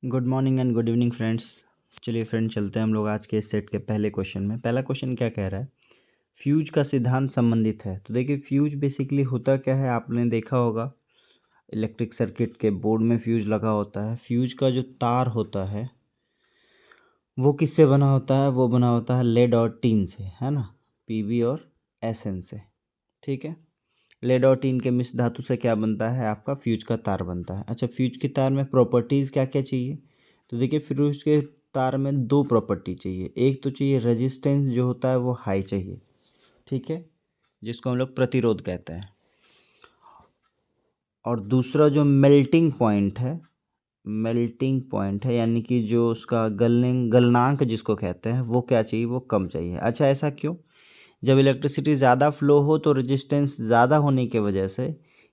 Good morning and good evening friends. चलिए friend, चलते हैं हम लोग आज के इस सेट के पहले क्वेश्चन में। पहला क्वेश्चन क्या कह रहा है, फ्यूज का सिद्धांत संबंधित है। तो देखिए, फ्यूज बेसिकली होता क्या है, आपने देखा होगा इलेक्ट्रिक सर्किट के बोर्ड में फ्यूज लगा होता है। फ्यूज का जो तार होता है वो किससे बना होता है, वो बना होता है लेड और टीन से, है ना, पीबी और एसएन से। ठीक है, लेड और टीन के मिश्र धातु से क्या बनता है, आपका फ्यूज का तार बनता है। अच्छा, फ्यूज के तार में प्रॉपर्टीज़ क्या क्या चाहिए, तो देखिए फ्यूज के तार में दो प्रॉपर्टी चाहिए। एक तो चाहिए रेजिस्टेंस, जो होता है वो हाई चाहिए, ठीक है, जिसको हम लोग प्रतिरोध कहते हैं। और दूसरा जो मेल्टिंग पॉइंट है यानी कि जो उसका गलनांक जिसको कहते हैं, वो क्या चाहिए, वो कम चाहिए। अच्छा, ऐसा क्यों? जब इलेक्ट्रिसिटी ज़्यादा फ्लो हो तो रेजिस्टेंस ज़्यादा होने की वजह से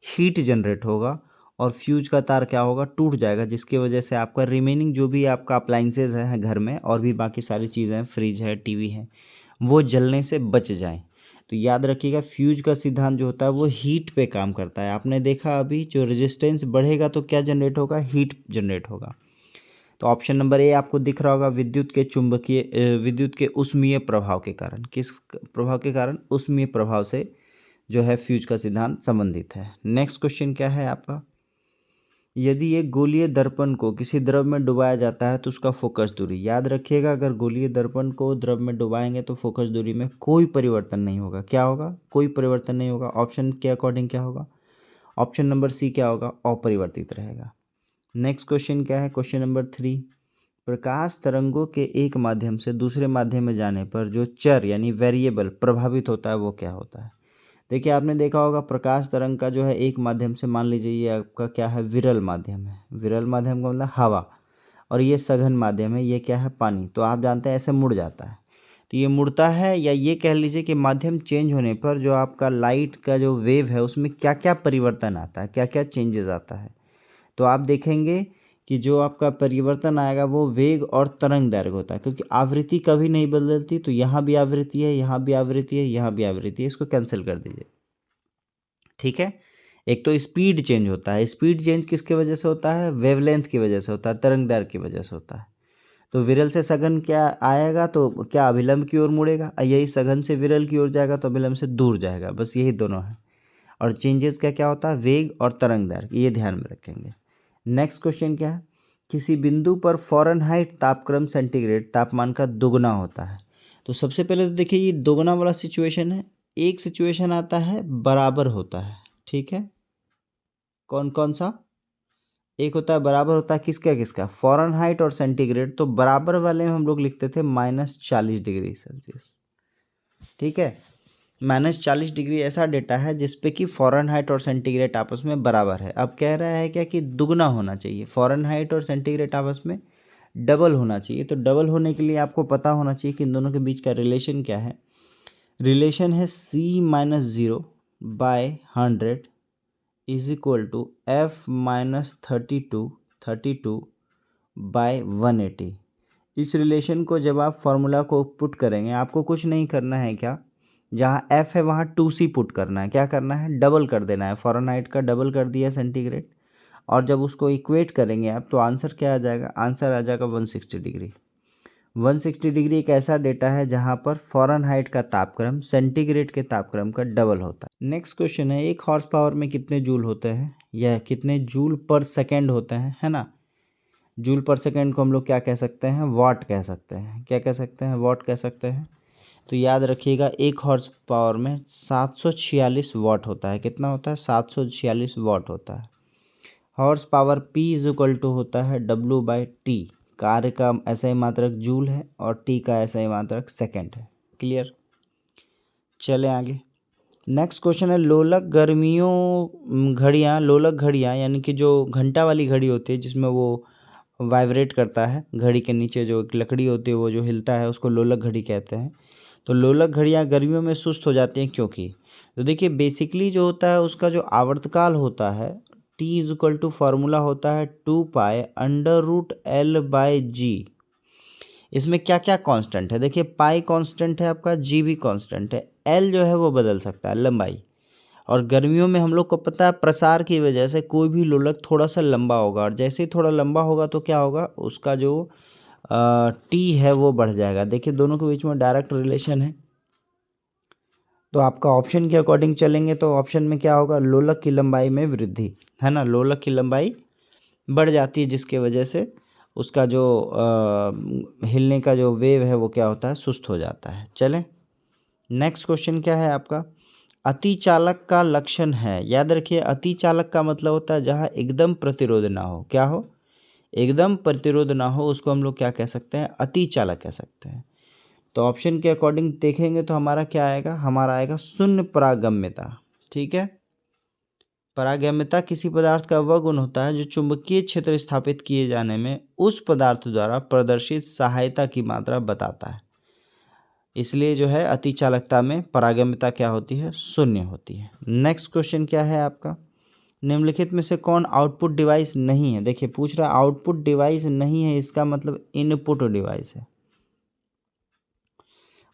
हीट जनरेट होगा और फ्यूज का तार क्या होगा, टूट जाएगा, जिसकी वजह से आपका रिमेनिंग जो भी आपका अप्लाइंसेज है घर में और भी बाकी सारी चीज़ें हैं, फ्रिज है, टीवी है, वो जलने से बच जाएं। तो याद रखिएगा, फ्यूज का सिद्धांत जो होता है वो हीट पे काम करता है। आपने देखा अभी जो रेजिस्टेंस बढ़ेगा तो क्या जनरेट होगा, हीट जनरेट होगा। तो ऑप्शन नंबर ए आपको दिख रहा होगा, विद्युत के उष्मीय प्रभाव के कारण। किस प्रभाव के कारण? उष्मीय प्रभाव से जो है फ्यूज का सिद्धांत संबंधित है। नेक्स्ट क्वेश्चन क्या है आपका, यदि एक गोलीय दर्पण को किसी द्रव में डुबाया जाता है तो उसका फोकस दूरी। याद रखिएगा, अगर गोलीय दर्पण को द्रव में डुबाएंगे तो फोकस दूरी में कोई परिवर्तन नहीं होगा। क्या होगा? कोई परिवर्तन नहीं होगा। ऑप्शन के अकॉर्डिंग क्या होगा? ऑप्शन नंबर सी क्या होगा? अपरिवर्तित रहेगा। नेक्स्ट क्वेश्चन क्या है, क्वेश्चन नंबर 3, प्रकाश तरंगों के एक माध्यम से दूसरे माध्यम में जाने पर जो चर यानी वेरिएबल प्रभावित होता है वो क्या होता है? देखिए, आपने देखा होगा प्रकाश तरंग का जो है एक माध्यम से, मान लीजिए ये आपका क्या है, विरल माध्यम है। विरल माध्यम का मतलब हवा, और ये सघन माध्यम है, ये क्या है, पानी। तो आप जानते हैं ऐसे मुड़ जाता है। तो ये मुड़ता है, या ये कह लीजिए कि माध्यम चेंज होने पर जो आपका लाइट का जो वेव है उसमें क्या क्या परिवर्तन आता है, क्या क्या चेंजेस आता है। तो आप देखेंगे कि जो आपका परिवर्तन आएगा वो वेग और तरंग दैर्घ्य होता है, क्योंकि आवृत्ति कभी नहीं बदलती। तो यहाँ भी आवृत्ति है, यहाँ भी आवृत्ति है, यहाँ भी आवृत्ति है, इसको कैंसिल कर दीजिए। ठीक है, एक तो स्पीड चेंज होता है। स्पीड चेंज किसके वजह से होता है? वेवलेंथ की वजह से होता है, तरंग दैर्घ्य की वजह से होता है। तो विरल से सघन क्या आएगा, तो क्या अभिलंब की ओर मुड़ेगा, यही सघन से विरल की ओर जाएगा तो अभिलंब से दूर जाएगा, बस यही दोनों है। और चेंजेस क्या क्या होता है, वेग और तरंग दैर्घ्य, ये ध्यान में रखेंगे। नेक्स्ट क्वेश्चन क्या है, किसी बिंदु पर फ़ारेनहाइट तापक्रम सेंटीग्रेड तापमान का दुगना होता है। तो सबसे पहले तो देखिए, ये दोगुना वाला सिचुएशन है। एक सिचुएशन आता है बराबर होता है, ठीक है, कौन कौन सा? एक होता है बराबर होता है किसका किसका, फ़ारेनहाइट और सेंटीग्रेड। तो बराबर वाले में हम लोग लिखते थे -40 डिग्री सेल्सियस, ठीक है। -40 डिग्री ऐसा डेटा है जिसपे कि फ़ारेनहाइट और सेंटीग्रेड आपस में बराबर है। अब कह रहा है क्या कि दुगना होना चाहिए, फ़ारेनहाइट और सेंटीग्रेड आपस में डबल होना चाहिए। तो डबल होने के लिए आपको पता होना चाहिए कि इन दोनों के बीच का रिलेशन क्या है। रिलेशन है C-0/100 is equal to F-32/180। इस रिलेशन को जब आप फॉर्मूला को पुट करेंगे, आपको कुछ नहीं करना है, क्या, जहाँ F है वहाँ 2C पुट करना है। क्या करना है? डबल कर देना है, फ़ारेनहाइट का डबल कर दिया सेंटीग्रेड, और जब उसको इक्वेट करेंगे आप तो आंसर क्या आ जाएगा? आंसर आ जाएगा 160 डिग्री। 160 डिग्री एक ऐसा डेटा है जहाँ पर फ़ारेनहाइट का तापक्रम सेंटीग्रेड के तापक्रम का डबल होता है। नेक्स्ट क्वेश्चन है, एक हॉर्स पावर में कितने जूल होते हैं, या कितने जूल पर सेकेंड होते हैं, है ना। जूल पर सेकेंड को हम लोग क्या कह सकते हैं? वाट कह सकते हैं। क्या कह सकते हैं? वाट कह सकते हैं। तो याद रखिएगा, एक हॉर्स पावर में 746 वाट होता है। कितना होता है? 746 वाट होता है। Horse power P is equal to होता है W/T। कार्य का ऐसा ही मात्रक जूल है और T का ऐसा ही मात्रक सेकेंड है। क्लियर? चले आगे। नेक्स्ट क्वेश्चन है, लोलक घड़ियाँ यानी कि जो घंटा वाली घड़ी होती है जिसमें वो वाइब्रेट करता है, घड़ी के नीचे जो एक लकड़ी होती है वो जो हिलता है उसको लोलक घड़ी कहते हैं। तो लोलक घड़ियाँ गर्मियों में सुस्त हो जाती हैं, क्योंकि, तो देखिए बेसिकली जो होता है उसका जो आवर्तकाल होता है, T is equal to formula होता है 2π√L/G। इसमें क्या क्या कांस्टेंट है? देखिए, पाई कांस्टेंट है आपका, जी भी कांस्टेंट है, एल जो है वो बदल सकता है, लंबाई, और गर्मियों में हम लोग को पता है प्रसार की वजह से कोई भी लोलक थोड़ा सा लंबा होगा, और जैसे ही थोड़ा लंबा होगा तो क्या होगा, उसका जो टी है वो बढ़ जाएगा। देखिए दोनों के बीच में डायरेक्ट रिलेशन है। तो आपका ऑप्शन के अकॉर्डिंग चलेंगे तो ऑप्शन में क्या होगा, लोलक की लंबाई में वृद्धि, है ना, लोलक की लंबाई बढ़ जाती है जिसके वजह से उसका जो हिलने का जो वेव है वो क्या होता है, सुस्त हो जाता है। चलें नेक्स्ट क्वेश्चन क्या है आपका, अतिचालक का लक्षण है। याद रखिए अतिचालक का मतलब होता है जहाँ एकदम प्रतिरोध ना हो, क्या हो, एकदम प्रतिरोध ना हो, उसको हम लोग क्या कह सकते हैं, अतिचालक कह सकते हैं। तो ऑप्शन के अकॉर्डिंग देखेंगे तो हमारा क्या आएगा, हमारा आएगा शून्य परागम्यता। ठीक है, परागम्यता किसी पदार्थ का वह गुण होता है जो चुंबकीय क्षेत्र स्थापित किए जाने में उस पदार्थ द्वारा प्रदर्शित सहायता की मात्रा बताता है। इसलिए जो है अतिचालकता में परागम्यता क्या होती है, शून्य होती है। नेक्स्ट क्वेश्चन क्या है आपका, निम्नलिखित में से कौन आउटपुट डिवाइस नहीं है। देखिए पूछ रहा है आउटपुट डिवाइस नहीं है, इसका मतलब इनपुट डिवाइस है।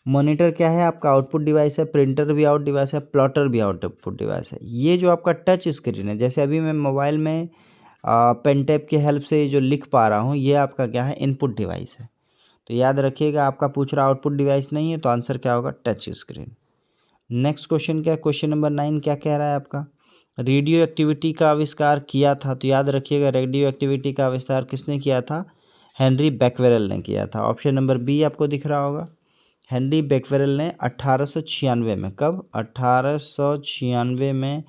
मॉनिटर क्या है आपका, आउटपुट डिवाइस है। प्रिंटर भी आउट डिवाइस है, प्लॉटर भी आउटपुट डिवाइस है। ये जो आपका टच स्क्रीन है, जैसे अभी मैं मोबाइल में पेन टैप की हेल्प से जो लिख पा रहा हूँ, ये आपका क्या है, इनपुट डिवाइस है। तो याद रखिएगा आपका पूछ रहा आउटपुट डिवाइस नहीं है, तो आंसर क्या होगा, टच स्क्रीन। नेक्स्ट क्वेश्चन क्या, क्वेश्चन नंबर 9 क्या कह रहा है आपका, रेडियो एक्टिविटी का आविष्कार किया था। तो याद रखिएगा रेडियो एक्टिविटी का आविष्कार किसने किया था, हेनरी बैक्वेरेल ने किया था। ऑप्शन नंबर बी आपको दिख रहा होगा, हेनरी बैक्वेरेल ने 1896 में, कब, 1896 में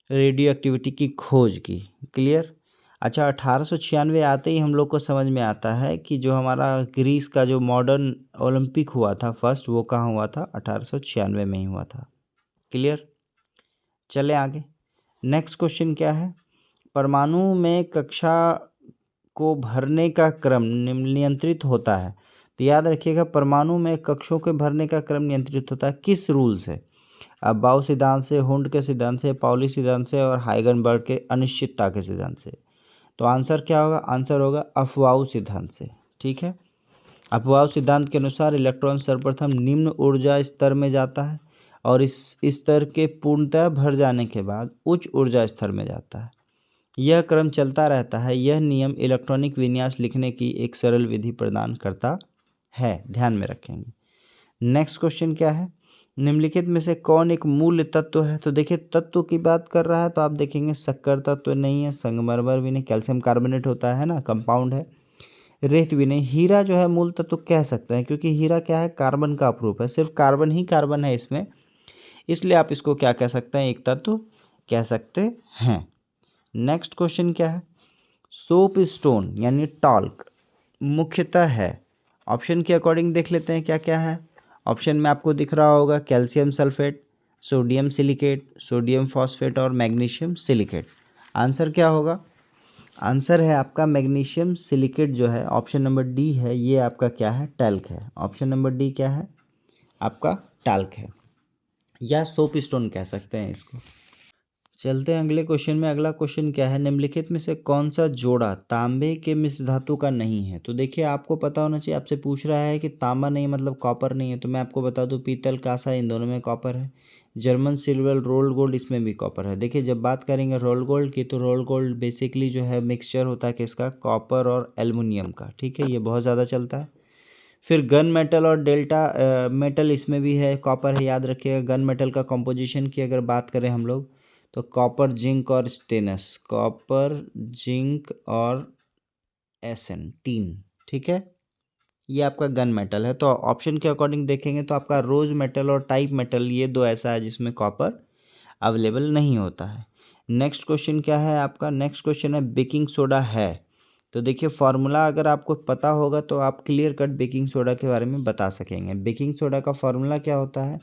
रेडियो एक्टिविटी की खोज की। क्लियर। अच्छा 1896 आते ही हम लोग को समझ में आता है कि जो हमारा ग्रीस का जो मॉडर्न ओलंपिक हुआ था फर्स्ट, वो कहाँ हुआ था, 1896 में ही हुआ था। क्लियर। चले आगे, नेक्स्ट क्वेश्चन क्या है, परमाणु में कक्षा को भरने का क्रम नियंत्रित होता है। तो याद रखिएगा परमाणु में कक्षों के भरने का क्रम नियंत्रित होता है किस रूल से, अब बाउ सिद्धांत से, हुंड के सिद्धांत से, पाउली सिद्धांत से और हाइगनबर्ग के अनिश्चितता के सिद्धांत से। तो आंसर क्या होगा, आंसर होगा अफवाऊ सिद्धांत से। ठीक है, अफवाऊ सिद्धांत के अनुसार इलेक्ट्रॉन सर्वप्रथम निम्न ऊर्जा स्तर में जाता है और इस स्तर के पूर्णतः भर जाने के बाद उच्च ऊर्जा स्तर में जाता है। यह क्रम चलता रहता है। यह नियम इलेक्ट्रॉनिक विन्यास लिखने की एक सरल विधि प्रदान करता है, ध्यान में रखेंगे। नेक्स्ट क्वेश्चन क्या है, निम्नलिखित में से कौन एक मूल तत्व है। तो देखिए तत्व की बात कर रहा है तो आप देखेंगे शक्कर तत्व नहीं है, संगमरमर भी नहीं, कैल्शियम कार्बोनेट होता है ना, कंपाउंड है, रेत भी नहीं, हीरा जो है मूल तत्व कह सकते हैं क्योंकि हीरा क्या है, कार्बन का अप्रूप है, सिर्फ कार्बन ही कार्बन है इसमें, इसलिए आप इसको क्या कह सकते हैं, एक तत्व कह सकते हैं। नेक्स्ट क्वेश्चन क्या है, सोप स्टोन यानी टॉल्क मुख्यतः है। ऑप्शन के अकॉर्डिंग देख लेते हैं क्या क्या है। ऑप्शन में आपको दिख रहा होगा calcium sulphate, sodium silicate, sodium phosphate और मैग्नीशियम सिलिकेट। आंसर क्या होगा, आंसर है आपका मैग्नीशियम सिलिकेट जो है, ऑप्शन नंबर डी है, ये आपका क्या है, टैल्क है। ऑप्शन नंबर डी क्या है आपका, टैल्क है या सोप स्टोन कह सकते हैं इसको। चलते हैं अगले क्वेश्चन में। अगला क्वेश्चन क्या है, निम्नलिखित में से कौन सा जोड़ा तांबे के मिश्र धातु का नहीं है। तो देखिए आपको पता होना चाहिए, आपसे पूछ रहा है कि तांबा नहीं मतलब कॉपर नहीं है, तो मैं आपको बता दूं पीतल कांसा इन दोनों में कॉपर है, जर्मन सिल्वर रोल्ड गोल्ड इसमें भी कॉपर है। देखिए जब बात करेंगे रोल्ड गोल्ड की, तो रोल्ड गोल्ड बेसिकली जो है मिक्सचर होता है किसका, कॉपर और एल्युमिनियम का। ठीक है, ये बहुत ज़्यादा चलता है। फिर गन मेटल और डेल्टा मेटल इसमें भी है, कॉपर है, याद रखिएगा। गन मेटल का कॉम्पोजिशन की अगर बात करें हम लोग तो कॉपर, जिंक और स्टेनस, कॉपर, जिंक और एसएन, तीन। ठीक है, ये आपका गन मेटल है। तो ऑप्शन के अकॉर्डिंग देखेंगे तो आपका रोज मेटल और टाइप मेटल, ये दो ऐसा है जिसमें कॉपर अवेलेबल नहीं होता है। नेक्स्ट क्वेश्चन क्या है आपका, नेक्स्ट क्वेश्चन है बेकिंग सोडा है। तो देखिए फार्मूला अगर आपको पता होगा तो आप क्लियर कट बेकिंग सोडा के बारे में बता सकेंगे। बेकिंग सोडा का फार्मूला क्या होता है,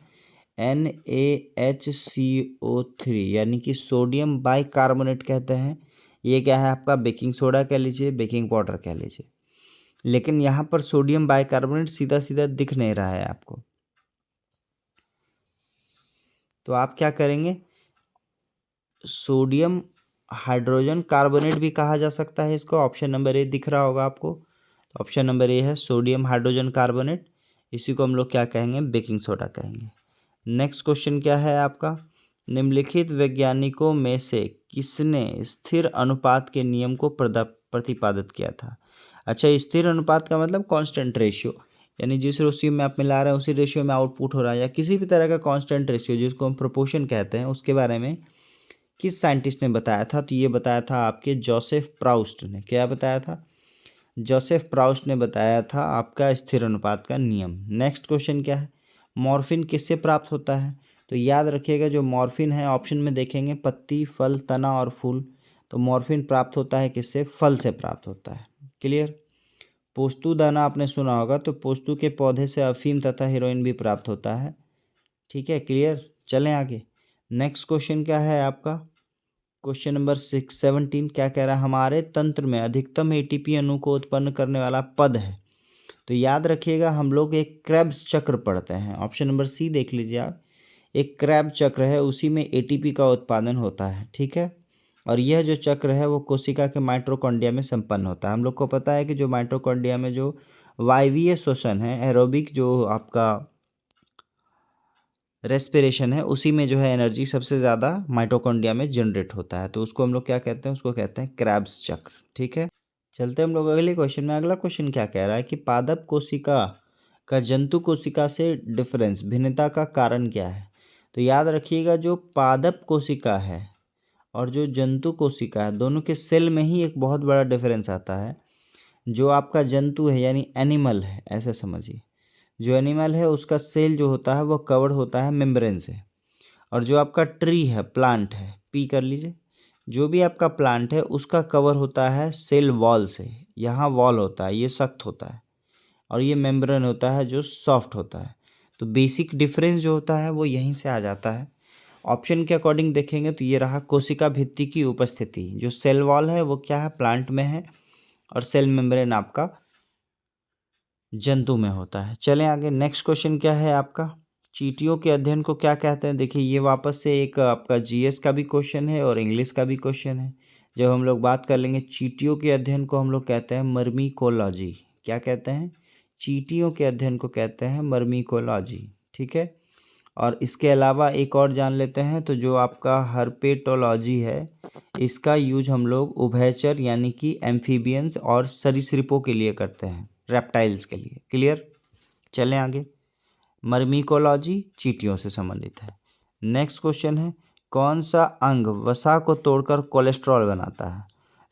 NaHCO3 यानी कि सोडियम बाइकार्बोनेट कहते हैं। ये क्या है आपका, बेकिंग सोडा कह लीजिए, बेकिंग पाउडर कह लीजिए, लेकिन यहाँ पर सोडियम बाइकार्बोनेट सीधा सीधा दिख नहीं रहा है आपको, तो आप क्या करेंगे, सोडियम हाइड्रोजन कार्बोनेट भी कहा जा सकता है इसको। ऑप्शन नंबर ए दिख रहा होगा आपको, तो ऑप्शन नंबर ए है सोडियम हाइड्रोजन कार्बोनेट, इसी को हम लोग क्या कहेंगे, बेकिंग सोडा कहेंगे। नेक्स्ट क्वेश्चन क्या है आपका, निम्नलिखित वैज्ञानिकों में से किसने स्थिर अनुपात के नियम को प्रतिपादित किया था। अच्छा, स्थिर अनुपात का मतलब कांस्टेंट रेशियो, यानी जिस रेशियो में आप मिला रहे हैं उसी रेशियो में आउटपुट हो रहा है, या किसी भी तरह का कांस्टेंट रेशियो जिसको हम प्रोपोर्शन कहते हैं, उसके बारे में किस साइंटिस्ट ने बताया था। तो ये बताया था आपके जोसेफ प्राउस्ट ने। क्या बताया था? जोसेफ प्राउस्ट ने बताया था आपका स्थिर अनुपात का नियम। नेक्स्ट क्वेश्चन क्या है? मॉर्फिन किससे प्राप्त होता है? तो याद रखिएगा, जो मॉर्फिन है ऑप्शन में देखेंगे पत्ती, फल, तना और फूल। तो मॉर्फिन प्राप्त होता है किससे? फल से प्राप्त होता है। क्लियर? पोस्तु दाना आपने सुना होगा, तो पोस्तु के पौधे से अफीम तथा हेरोइन भी प्राप्त होता है। ठीक है, क्लियर? चलें आगे। नेक्स्ट क्वेश्चन क्या है आपका? क्वेश्चन नंबर 17 क्या कह रहा है? हमारे तंत्र में अधिकतम एटीपी अणु को उत्पन्न करने वाला पद है। तो याद रखिएगा, हम लोग एक क्रेब्स चक्र पढ़ते हैं। ऑप्शन नंबर सी देख लीजिए आप। एक क्रैब चक्र है, उसी में एटीपी का उत्पादन होता है। ठीक है, और यह जो चक्र है वो कोशिका के माइटोकॉन्ड्रिया में संपन्न होता है। हम लोग को पता है कि जो माइटोकॉन्ड्रिया में जो वायवीय श्वसन है, एरोबिक जो आपका रेस्पिरेशन है, उसी में जो है एनर्जी सबसे ज़्यादा माइटोकॉन्ड्रिया में जनरेट होता है। तो उसको हम लोग क्या कहते हैं? उसको कहते हैं क्रैब्स चक्र। ठीक है, चलते हम लोग अगले क्वेश्चन में। अगला क्वेश्चन क्या कह रहा है कि पादप कोशिका का जंतु कोशिका से डिफरेंस, भिन्नता का कारण क्या है? तो याद रखिएगा, जो पादप कोशिका है और जो जंतु कोशिका है, दोनों के सेल में ही एक बहुत बड़ा डिफरेंस आता है। जो आपका जंतु है यानी एनिमल है, ऐसे समझिए, जो एनिमल है उसका सेल जो होता है वो कवर्ड होता है मेम्ब्रेन से। और जो आपका ट्री है, प्लांट है, पी कर लीजिए, जो भी आपका प्लांट है उसका कवर होता है सेल वॉल से। यहाँ वॉल होता है, ये सख्त होता है, और ये मेम्ब्रेन होता है जो सॉफ्ट होता है। तो बेसिक डिफरेंस जो होता है वो यहीं से आ जाता है। ऑप्शन के अकॉर्डिंग देखेंगे तो ये रहा कोशिका भित्ति की उपस्थिति। जो सेल वॉल है वो क्या है? प्लांट में है, और सेल मेम्ब्रेन आपका जंतु में होता है। चलें आगे। नेक्स्ट क्वेश्चन क्या है आपका? चींटियों के अध्ययन को क्या कहते हैं? देखिए, ये वापस से एक आपका जीएस का भी क्वेश्चन है और इंग्लिश का भी क्वेश्चन है। जब हम लोग बात कर लेंगे चींटियों के अध्ययन को, हम लोग कहते हैं मर्मिकोलॉजी। क्या कहते हैं? चींटियों के अध्ययन को कहते हैं मर्मिकोलॉजी। ठीक है, और इसके अलावा एक और जान लेते हैं, तो जो आपका हर्पेटोलॉजी है, इसका यूज हम लोग उभयचर यानी कि एम्फीबियंस और सरीसृपों के लिए करते हैं, रेप्टाइल्स के लिए। क्लियर? चलें आगे। मर्मिकोलॉजी चींटियों से संबंधित है। नेक्स्ट क्वेश्चन है, कौन सा अंग वसा को तोड़कर कोलेस्ट्रॉल बनाता है?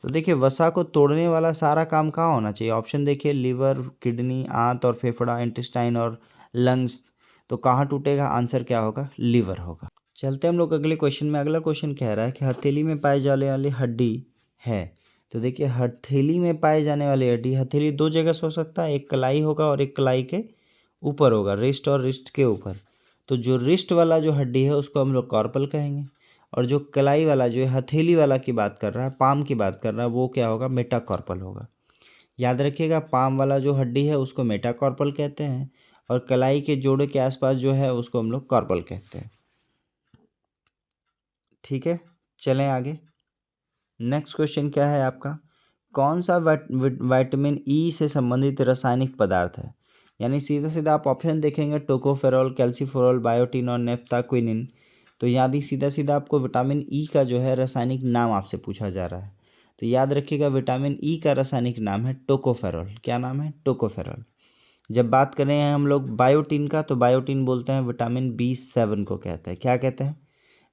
तो देखिए, वसा को तोड़ने वाला सारा काम कहाँ होना चाहिए? ऑप्शन देखिए, लिवर, किडनी, आंत और फेफड़ा, इंटेस्टाइन और लंग्स। तो कहाँ टूटेगा? आंसर क्या होगा? लिवर होगा। चलते हम लोग अगले क्वेश्चन में। अगला क्वेश्चन कह रहा है कि हथेली में पाई जाने वाली हड्डी है। तो देखिए, हथेली में पाई जाने वाली हड्डी, हथेली दो जगह से हो सकता है, एक कलाई होगा और एक कलाई के ऊपर होगा, रिस्ट और रिस्ट के ऊपर। तो जो रिस्ट वाला जो हड्डी है उसको हम लोग कॉर्पल कहेंगे, और जो कलाई वाला, जो हथेली वाला की बात कर रहा है, पाम की बात कर रहा है, वो क्या होगा? मेटाकॉर्पल होगा। याद रखिएगा, पाम वाला जो हड्डी है उसको मेटाकॉर्पल कहते हैं, और कलाई के जोड़े के आसपास जो है उसको हम लोग कॉर्पल कहते हैं। ठीक है, चलें आगे। नेक्स्ट क्वेश्चन क्या है आपका? कौन सा विटामिन ई से संबंधित रासायनिक पदार्थ है? यानी सीधा सीधा आप ऑप्शन देखेंगे, टोकोफेरॉल, कैल्सीफेरॉल, बायोटिन और नेफ्थाक्विनिन। तो याद सीधा सीधा आपको विटामिन ई का जो है रासायनिक नाम आपसे पूछा जा रहा है। तो याद रखिएगा, विटामिन ई का रासायनिक नाम है टोकोफेरॉल। क्या नाम है? टोकोफेरॉल। जब बात कर रहे हैं हम लोग बायोटिन का, तो बायोटिन बोलते हैं विटामिन B7 को कहते हैं। क्या कहते हैं?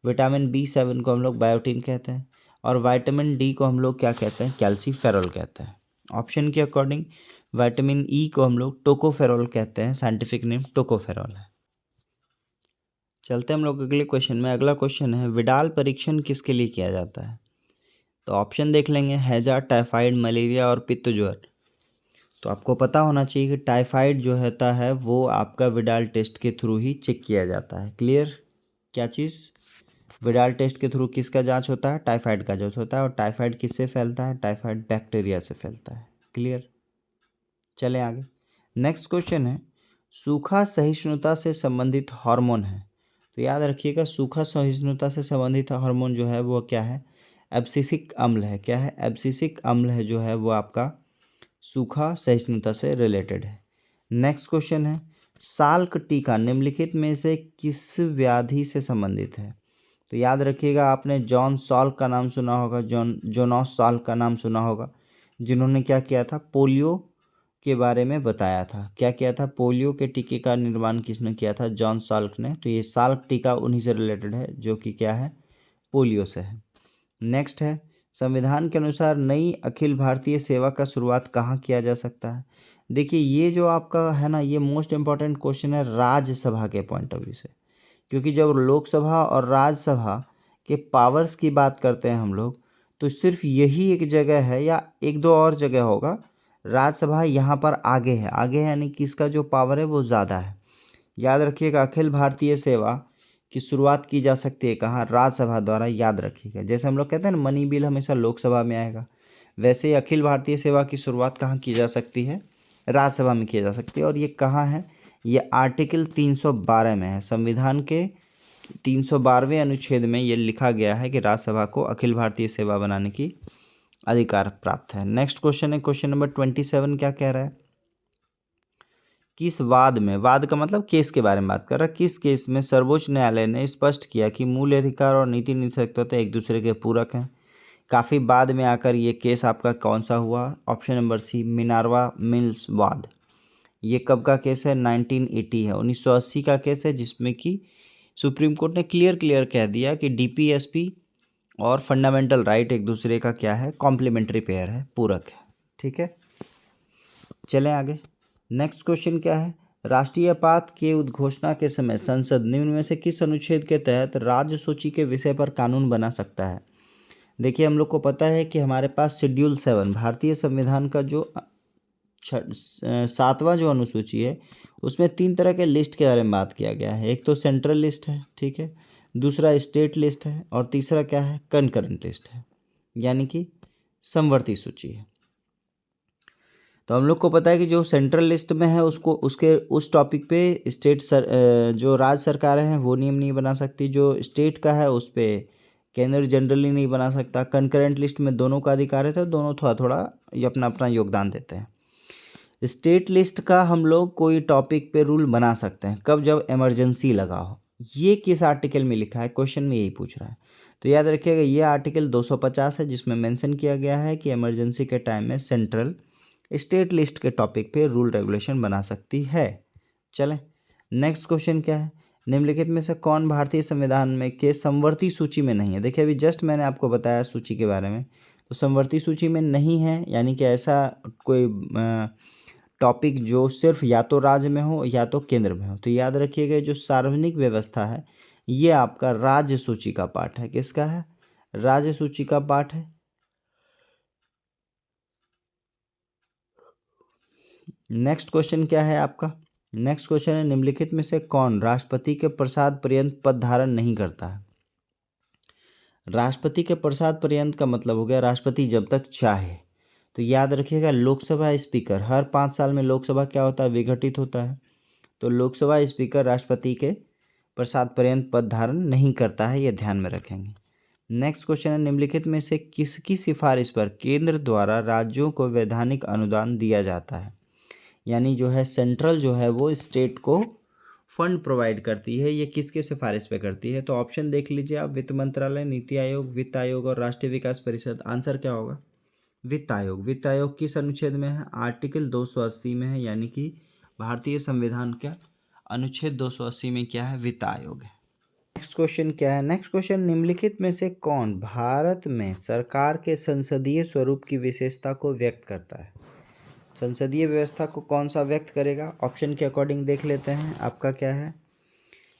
विटामिन B7 को हम लोग बायोटिन कहते हैं, और विटामिन डी को हम लोग क्या कहते हैं? कैल्सीफेरॉल कहते हैं। ऑप्शन के अकॉर्डिंग विटामिन ई को हम लोग टोकोफेरॉल कहते हैं, साइंटिफिक नेम टोकोफेरॉल है। चलते हम लोग अगले क्वेश्चन में। अगला क्वेश्चन है, विडाल परीक्षण किसके लिए किया जाता है? तो ऑप्शन देख लेंगे, हैजा, टाइफाइड, मलेरिया और पित्त ज्वर। तो आपको पता होना चाहिए कि टाइफाइड जो होता है वो आपका विडाल टेस्ट के थ्रू ही चेक किया जाता है। क्लियर? क्या चीज़? विडाल टेस्ट के थ्रू किसका जांच होता है? टाइफाइड का जांच होता है। और टाइफाइड किससे फैलता है? टाइफाइड बैक्टीरिया से फैलता है। क्लियर? चलें आगे। नेक्स्ट क्वेश्चन है, सूखा सहिष्णुता से संबंधित हार्मोन है। तो याद रखिएगा, सूखा सहिष्णुता से संबंधित हार्मोन जो है वो क्या है? एब्सिसिक अम्ल है। क्या है? एब्सिसिक अम्ल है जो है वो आपका सूखा सहिष्णुता से रिलेटेड है। नेक्स्ट क्वेश्चन है, साल्क टीका निम्नलिखित में से किस व्याधि से संबंधित है? तो तो याद रखिएगा, आपने जॉन साल्क का नाम सुना होगा, जोनास साल्क का नाम सुना होगा, जिन्होंने क्या किया था, पोलियो के बारे में बताया था। क्या किया था, पोलियो के टीके का निर्माण किसने किया था, जॉन साल्क ने। तो ये साल्क टीका उन्हीं से रिलेटेड है, जो कि क्या है, पोलियो से है। नेक्स्ट है, संविधान के अनुसार नई अखिल भारतीय सेवा का शुरुआत कहाँ किया जा सकता है। देखिए ये जो आपका है ना, ये मोस्ट इम्पॉर्टेंट क्वेश्चन है राज्यसभा के पॉइंट ऑफ व्यू से, क्योंकि जब लोकसभा और राज्यसभा के पावर्स की बात करते हैं हम लोग, तो सिर्फ यही एक जगह है या एक दो और जगह होगा, राज्यसभा यहाँ पर आगे है, आगे है यानी कि इसका जो पावर है वो ज़्यादा है। याद रखिएगा, अखिल भारतीय सेवा की शुरुआत की जा सकती है कहाँ, राज्यसभा द्वारा। याद रखिएगा, जैसे हम लोग कहते हैं ना मनी बिल हमेशा लोकसभा में आएगा, वैसे ही अखिल भारतीय सेवा की शुरुआत कहाँ की जा सकती है, राज्यसभा में की जा सकती है। और ये कहाँ है, ये आर्टिकल 312 में है, संविधान के 312वें अनुच्छेद में ये लिखा गया है कि राज्यसभा को अखिल भारतीय सेवा बनाने की अधिकार प्राप्त है। नेक्स्ट क्वेश्चन है, क्वेश्चन नंबर 27 क्या कह रहा है, किस वाद में, वाद का मतलब केस के बारे में बात कर रहा है, किस केस में सर्वोच्च न्यायालय ने स्पष्ट किया कि मूल अधिकार और नीति निरपेक्षता एक दूसरे के पूरक हैं। काफ़ी बाद में आकर ये केस आपका कौन सा हुआ, option number C, Minerva Mills वाद। ये कब का केस है, 1980 है, 1980 का केस है, जिसमें कि सुप्रीम कोर्ट ने क्लियर कह दिया कि डीपीएसपी और फंडामेंटल राइट एक दूसरे का क्या है, कॉम्प्लीमेंट्री पेयर है, पूरक है। ठीक है, चलें आगे। नेक्स्ट क्वेश्चन क्या है, राष्ट्रीय आपात के उद्घोषणा के समय संसद निम्न में से किस अनुच्छेद के तहत राज्य सूची के विषय पर कानून बना सकता है। देखिए हम लोग को पता है कि हमारे पास शेड्यूल 7 भारतीय संविधान का जो 7वां जो अनुसूची है, उसमें 3 तरह के लिस्ट के बारे में बात किया गया है। एक तो सेंट्रल लिस्ट है, ठीक है, दूसरा स्टेट लिस्ट है, और तीसरा क्या है, कंकरेंट लिस्ट है, यानी कि समवर्ती सूची है। तो हम लोग को पता है कि जो सेंट्रल लिस्ट में है उसको उसके उस टॉपिक पे जो राज्य सरकारें हैं वो नियम नहीं बना सकती, जो स्टेट का है उस पर केंद्र जनरली नहीं बना सकता। कंकरेंट लिस्ट में दोनों का अधिकार है, तो दोनों थोड़ा थोड़ा अपना अपना योगदान देते हैं। स्टेट लिस्ट का हम लोग कोई टॉपिक पे रूल बना सकते हैं, कब, जब इमरजेंसी लगा हो। ये किस आर्टिकल में लिखा है, क्वेश्चन में यही पूछ रहा है। तो याद रखिएगा, ये आर्टिकल 250 है, जिसमें मेंशन किया गया है कि इमरजेंसी के टाइम में सेंट्रल स्टेट लिस्ट के टॉपिक पे रूल रेगुलेशन बना सकती है। चलें, नेक्स्ट क्वेश्चन क्या है, निम्नलिखित में से कौन भारतीय संविधान में के समवर्ती सूची में नहीं है। देखिए अभी जस्ट मैंने आपको बताया सूची के बारे में, तो समवर्ती सूची में नहीं है, यानी कि ऐसा कोई टॉपिक जो सिर्फ या तो राज्य में हो या तो केंद्र में हो। तो याद रखिएगा, जो सार्वजनिक व्यवस्था है ये आपका राज्य सूची का पार्ट है। किसका है, राज्य सूची का पार्ट है। नेक्स्ट क्वेश्चन क्या है आपका, नेक्स्ट क्वेश्चन है, निम्नलिखित में से कौन राष्ट्रपति के प्रसाद पर्यंत पद धारण नहीं करता है। राष्ट्रपति के प्रसाद पर्यंत का मतलब हो गया राष्ट्रपति जब तक चाहे। तो याद रखिएगा, लोकसभा स्पीकर, हर 5 साल में लोकसभा क्या होता है, विघटित होता है। तो लोकसभा स्पीकर राष्ट्रपति के प्रसाद पर्यंत पद धारण नहीं करता है, ये ध्यान में रखेंगे। नेक्स्ट क्वेश्चन है, निम्नलिखित में से किसकी सिफारिश पर केंद्र द्वारा राज्यों को वैधानिक अनुदान दिया जाता है। यानी जो है सेंट्रल जो है वो स्टेट को फंड प्रोवाइड करती है, ये किसके सिफारिश पे करती है। तो ऑप्शन देख लीजिए आप, वित्त मंत्रालय, नीति आयोग, वित्त आयोग और राष्ट्रीय विकास परिषद। आंसर क्या होगा, वित्त आयोग। वित्त आयोग किस अनुच्छेद में है, आर्टिकल 280 में है, यानी कि भारतीय संविधान का अनुच्छेद 280 में क्या है, वित्त आयोग है। नेक्स्ट क्वेश्चन क्या है, नेक्स्ट क्वेश्चन, निम्नलिखित में से कौन भारत में सरकार के संसदीय स्वरूप की विशेषता को व्यक्त करता है। संसदीय व्यवस्था को कौन सा व्यक्त करेगा, ऑप्शन के अकॉर्डिंग देख लेते हैं। आपका क्या है,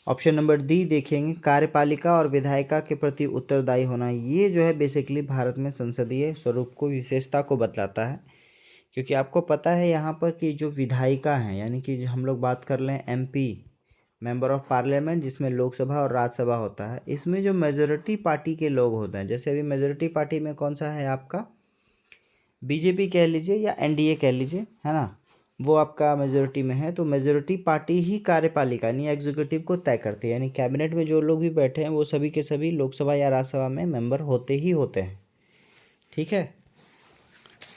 ऑप्शन नंबर डी देखेंगे, कार्यपालिका और विधायिका के प्रति उत्तरदायी होना। ये जो है बेसिकली भारत में संसदीय स्वरूप को, विशेषता को बतलाता है। क्योंकि आपको पता है यहाँ पर कि जो विधायिका हैं, यानी कि हम लोग बात कर लें एमपी, मेंबर ऑफ पार्लियामेंट, जिसमें लोकसभा और राज्यसभा होता है, इसमें जो मेजॉरिटी पार्टी के लोग होते हैं, जैसे अभी मेजॉरिटी पार्टी में कौन सा है आपका, बीजेपी कह लीजिए या एनडीए कह लीजिए, है ना, वो आपका मेजोरिटी में है। तो मेजोरिटी पार्टी ही कार्यपालिका यानी एग्जीक्यूटिव को तय करती है, यानी कैबिनेट में जो लोग भी बैठे हैं वो सभी के सभी लोकसभा या राज्यसभा में मेंबर होते ही होते हैं। ठीक है,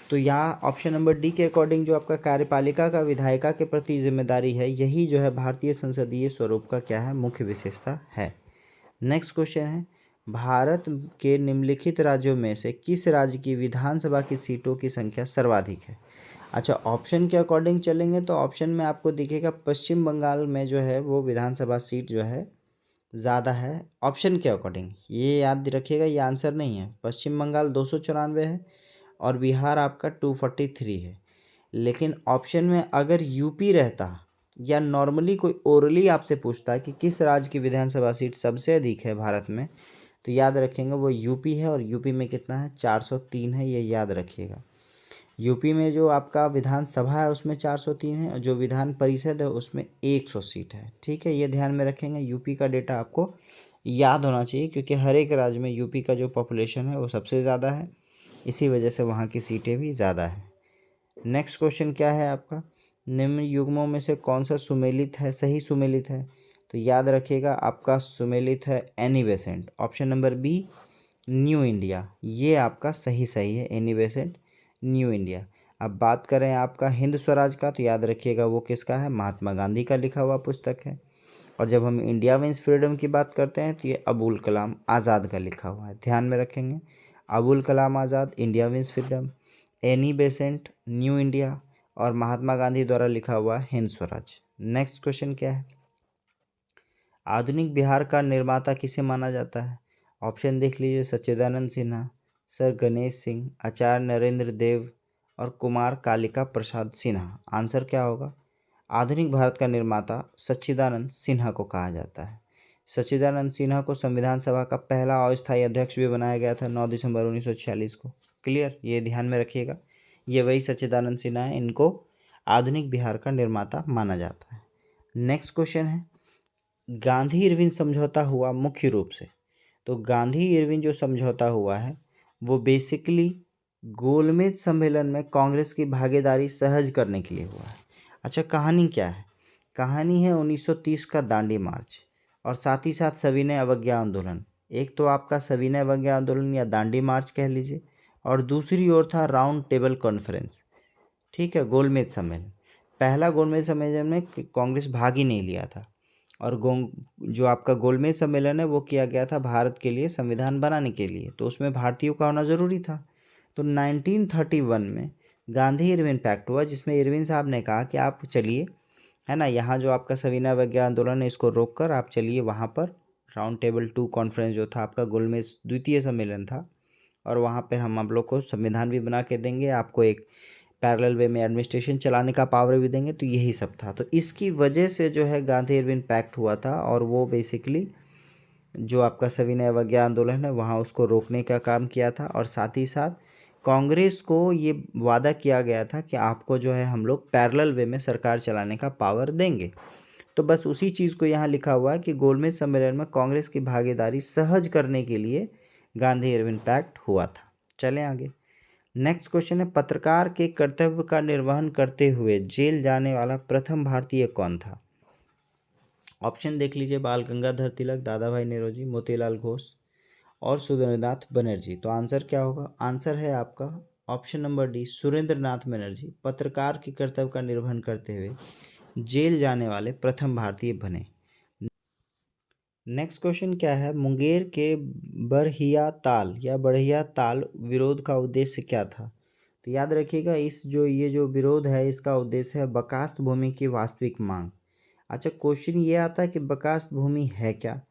तो यहाँ ऑप्शन नंबर डी के अकॉर्डिंग जो आपका कार्यपालिका का विधायिका के प्रति जिम्मेदारी है, यही जो है भारतीय संसदीय स्वरूप का क्या है, मुख्य विशेषता है। नेक्स्ट क्वेश्चन है, भारत के निम्नलिखित राज्यों में से किस राज्य की विधानसभा की सीटों की संख्या सर्वाधिक है? अच्छा, ऑप्शन के अकॉर्डिंग चलेंगे तो ऑप्शन में आपको दिखेगा पश्चिम बंगाल में जो है वो विधानसभा सीट जो है ज़्यादा है। ऑप्शन के अकॉर्डिंग ये याद रखिएगा, ये आंसर नहीं है। पश्चिम बंगाल 294 है और बिहार आपका 243 है। लेकिन ऑप्शन में अगर यूपी रहता या नॉर्मली कोई ओरली आपसे पूछता है कि किस राज्य की विधानसभा सीट सबसे अधिक है भारत में, तो याद रखेंगे वो यूपी है। और यूपी में कितना है? 403 है, ये याद रखिएगा। यूपी में जो आपका विधानसभा है उसमें 403 है और जो विधान परिषद है उसमें 100 सीट है। ठीक है, ये ध्यान में रखेंगे। यूपी का डेटा आपको याद होना चाहिए क्योंकि हर एक राज्य में यूपी का जो पॉपुलेशन है वो सबसे ज़्यादा है, इसी वजह से वहाँ की सीटें भी ज़्यादा है। नेक्स्ट क्वेश्चन क्या है आपका? निम्न युग्मों में से कौन सा सुमेलित है, सही सुमेलित है? तो याद रखिएगा आपका सुमेलित है Annie Besant. Option number B New India, ये आपका सही है, एनी बेसेंट न्यू इंडिया। अब बात करें आपका हिंद स्वराज का, तो याद रखिएगा वो किसका है? महात्मा गांधी का लिखा हुआ पुस्तक है। और जब हम इंडिया विंस फ्रीडम की बात करते हैं तो ये अबुल कलाम आज़ाद का लिखा हुआ है, ध्यान में रखेंगे। Abul Kalam Azad, India wins freedom, Annie Besant new India और महात्मा गांधी द्वारा लिखा हुआ हिंद स्वराज। नेक्स्ट क्वेश्चन क्या है? आधुनिक बिहार का निर्माता किसे माना जाता है? ऑप्शन देख लीजिए, सच्चिदानंद सिन्हा, सर गणेश सिंह, आचार्य नरेंद्र देव और कुमार कालिका प्रसाद सिन्हा। आंसर क्या होगा? आधुनिक भारत का निर्माता सच्चिदानंद सिन्हा को कहा जाता है। सच्चिदानंद सिन्हा को संविधान सभा का पहला अस्थायी अध्यक्ष भी बनाया गया था 9 दिसंबर 1946 को। क्लियर, ये ध्यान में रखिएगा, ये वही सच्चिदानंद सिन्हा है, इनको आधुनिक बिहार का निर्माता माना जाता है। नेक्स्ट क्वेश्चन है, गांधी इरविन समझौता हुआ मुख्य रूप से, तो गांधी इरविन जो समझौता हुआ है वो बेसिकली गोलमेज सम्मेलन में कांग्रेस की भागीदारी सहज करने के लिए हुआ है। अच्छा, कहानी क्या है? कहानी है 1930 का दांडी मार्च और साथ ही साथ सविनय अवज्ञा आंदोलन। एक तो आपका सविनय अवज्ञा आंदोलन या दांडी मार्च कह लीजिए, और दूसरी ओर था राउंड टेबल कॉन्फ्रेंस। ठीक है, गोलमेज सम्मेलन। पहला गोलमेज सम्मेलन में कांग्रेस भाग ही नहीं लिया था, और जो आपका गोलमेज सम्मेलन है वो किया गया था भारत के लिए संविधान बनाने के लिए, तो उसमें भारतीयों का होना ज़रूरी था। तो 1931 में गांधी इरविन पैक्ट हुआ, जिसमें इरविन साहब ने कहा कि आप चलिए, है ना, यहाँ जो आपका सविनय अवज्ञा आंदोलन है इसको रोक कर आप चलिए वहाँ पर राउंड टेबल 2 कॉन्फ्रेंस जो था आपका गोलमेज द्वितीय सम्मेलन था, और वहाँ पर हम आप लोग को संविधान भी बना के देंगे, आपको एक पैरेलल वे में एडमिनिस्ट्रेशन चलाने का पावर भी देंगे। तो यही सब था, तो इसकी वजह से जो है गांधी इरविन पैक्ट हुआ था, और वो बेसिकली जो आपका सविनय अवज्ञा आंदोलन है वहाँ उसको रोकने का काम किया था। और साथ ही साथ कांग्रेस को ये वादा किया गया था कि आपको जो है हम लोग पैरेलल वे में सरकार चलाने का पावर देंगे। तो बस उसी चीज़ को यहाँ लिखा हुआ है कि गोलमेज सम्मेलन में कांग्रेस की भागीदारी सहज करने के लिए गांधी इरविन पैक्ट हुआ था। चलें आगे। नेक्स्ट क्वेश्चन है, पत्रकार के कर्तव्य का निर्वहन करते हुए जेल जाने वाला प्रथम भारतीय कौन था? ऑप्शन देख लीजिए, बाल गंगाधर तिलक, दादा भाई नौरोजी, मोतीलाल घोष और सुरेंद्रनाथ बनर्जी। तो आंसर क्या होगा? आंसर है आपका option number D, Surendranath Banerjee पत्रकार के कर्तव्य का निर्वहन करते हुए जेल जाने वाले प्रथम भारतीय बने। नेक्स्ट क्वेश्चन क्या है, मुंगेर के बरहिया ताल या बढ़िया ताल विरोध का उद्देश्य क्या था? तो याद रखिएगा, ये जो विरोध है इसका उद्देश्य है बकास्त भूमि की वास्तविक मांग। अच्छा, क्वेश्चन ये आता है कि बकास्त भूमि है क्या?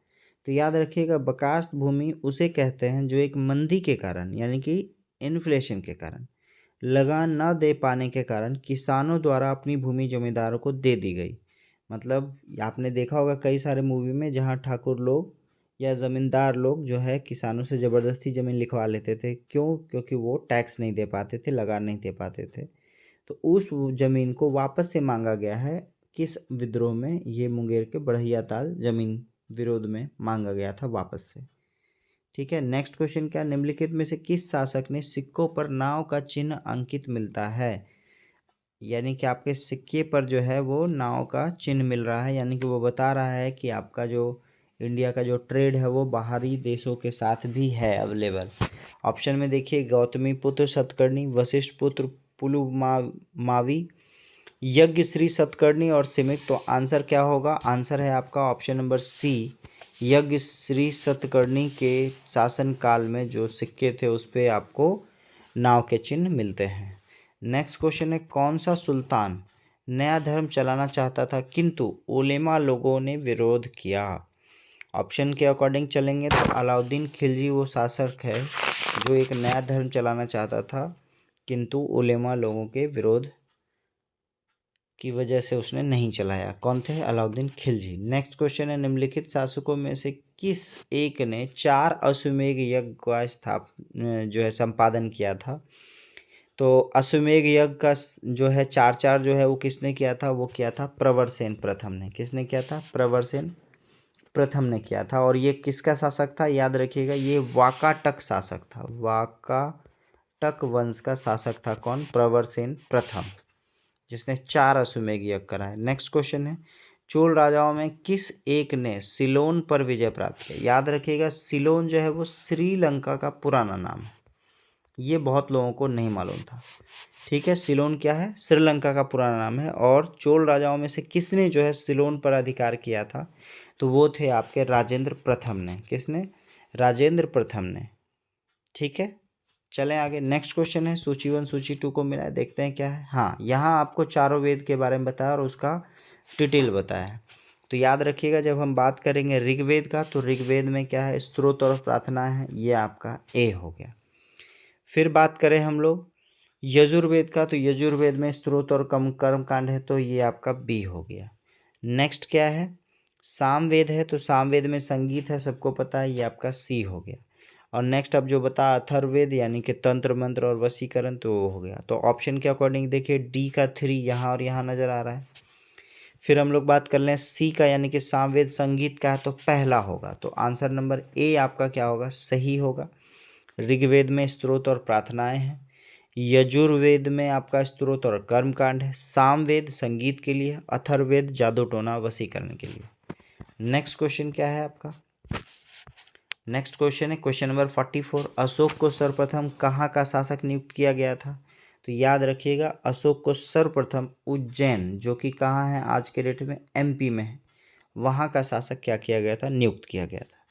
तो याद रखिएगा, बकास्त भूमि उसे कहते हैं जो एक मंदी के कारण, यानी कि इन्फ्लेशन के कारण, लगान न दे पाने के कारण किसानों द्वारा अपनी भूमि जमींदारों को दे दी गई। मतलब आपने देखा होगा कई सारे मूवी में जहाँ ठाकुर लोग या ज़मींदार लोग जो है किसानों से ज़बरदस्ती ज़मीन लिखवा लेते थे। क्यों? क्योंकि वो टैक्स नहीं दे पाते थे, लगान नहीं दे पाते थे। तो उस ज़मीन को वापस से मांगा गया है। किस विद्रोह में? ये मुंगेर के बढ़िया ताल ज़मीन विरोध में मांगा गया था वापस से। ठीक है, नेक्स्ट क्वेश्चन क्या, निम्नलिखित में से किस शासक ने सिक्कों पर नाव का चिन्ह अंकित मिलता है? यानी कि आपके सिक्के पर जो है वो नाव का चिन्ह मिल रहा है, यानी कि वो बता रहा है कि आपका जो इंडिया का जो ट्रेड है वो बाहरी देशों के साथ भी है अवेलेबल। ऑप्शन में देखिए, गौतमी पुत्र सतकर्णी, वशिष्ठ पुत्र पुलुमावी, यज्ञ श्री सतकर्णी और सिमित। तो आंसर क्या होगा? आंसर है आपका ऑप्शन नंबर सी, यज्ञ श्री सतकर्णी के शासनकाल में जो सिक्के थे उस पे आपको नाव के चिन्ह मिलते हैं। नेक्स्ट क्वेश्चन है, कौन सा सुल्तान नया धर्म चलाना चाहता था किंतु उलेमा लोगों ने विरोध किया? ऑप्शन के अकॉर्डिंग चलेंगे तो अलाउद्दीन खिलजी वो शासक है जो एक नया धर्म चलाना चाहता था किंतु उलेमा लोगों के विरोध की वजह से उसने नहीं चलाया। कौन थे? अलाउद्दीन खिलजी। नेक्स्ट क्वेश्चन है, निम्नलिखित शासकों में से किस एक ने 4 अश्वमेध यज्ञ का जो है संपादन किया था? तो अश्वमेध यज्ञ का जो है 4 जो है वो किसने किया था? वो किया था प्रवरसेन प्रथम ने। किसने किया था? प्रवरसेन प्रथम ने किया था। और ये किसका शासक था? याद रखिएगा, ये वाकाटक शासक था। वाकाटक वंश का शासक था। कौन? प्रवरसेन प्रथम, जिसने 4 अश्वमेध यज्ञ कराए। नेक्स्ट क्वेश्चन है, चोल राजाओं में किस एक ने सिलोन पर विजय प्राप्त किया? याद रखिएगा, सिलोन जो है वो श्रीलंका का पुराना नाम है। ये बहुत लोगों को नहीं मालूम था। ठीक है, सिलोन क्या है? श्रीलंका का पुराना नाम है। और चोल राजाओं में से किसने जो है सिलोन पर अधिकार किया था? तो वो थे आपके राजेंद्र प्रथम ने। किसने? राजेंद्र प्रथम ने। ठीक है, चलें आगे। नेक्स्ट क्वेश्चन है, सूची 1 सूची 2 को मिलाए, देखते हैं क्या है। हाँ, यहाँ आपको चारों वेद के बारे में बताया और उसका डिटेल बताया है। तो याद रखिएगा, जब हम बात करेंगे ऋग्वेद का तो ऋग्वेद में क्या है? स्तोत्र और प्रार्थना है, ये आपका ए हो गया। फिर बात करें हम लोग यजुर्वेद का, तो यजुर्वेद में स्तोत्र और कर्मकांड है, तो ये आपका बी हो गया। नेक्स्ट क्या है? सामवेद है, तो सामवेद में संगीत है, सबको पता है, ये आपका सी हो गया। और नेक्स्ट अब जो बता अथर्ववेद यानी कि तंत्र मंत्र और वशीकरण, तो वो हो गया। तो ऑप्शन के अकॉर्डिंग देखिए डी का 3 यहाँ और यहाँ नज़र आ रहा है। फिर हम लोग बात कर लें सी का, यानी कि सामवेद संगीत का है, तो पहला होगा। तो आंसर नंबर ए आपका क्या होगा? सही होगा। ऋग्वेद में स्तोत्र और प्रार्थनाएं हैं, यजुर्वेद में आपका स्तोत्र और कर्मकांड है, सामवेद संगीत के लिए, अथर्ववेद जादू टोना वशीकरण के लिए। नेक्स्ट क्वेश्चन क्या है आपका? नेक्स्ट क्वेश्चन है क्वेश्चन नंबर 44, अशोक को सर्वप्रथम कहाँ का शासक नियुक्त किया गया था? तो याद रखिएगा, अशोक को सर्वप्रथम उज्जैन, जो कि कहाँ है आज के डेट में? एमपी में है, वहाँ का शासक क्या किया गया था? नियुक्त किया गया था।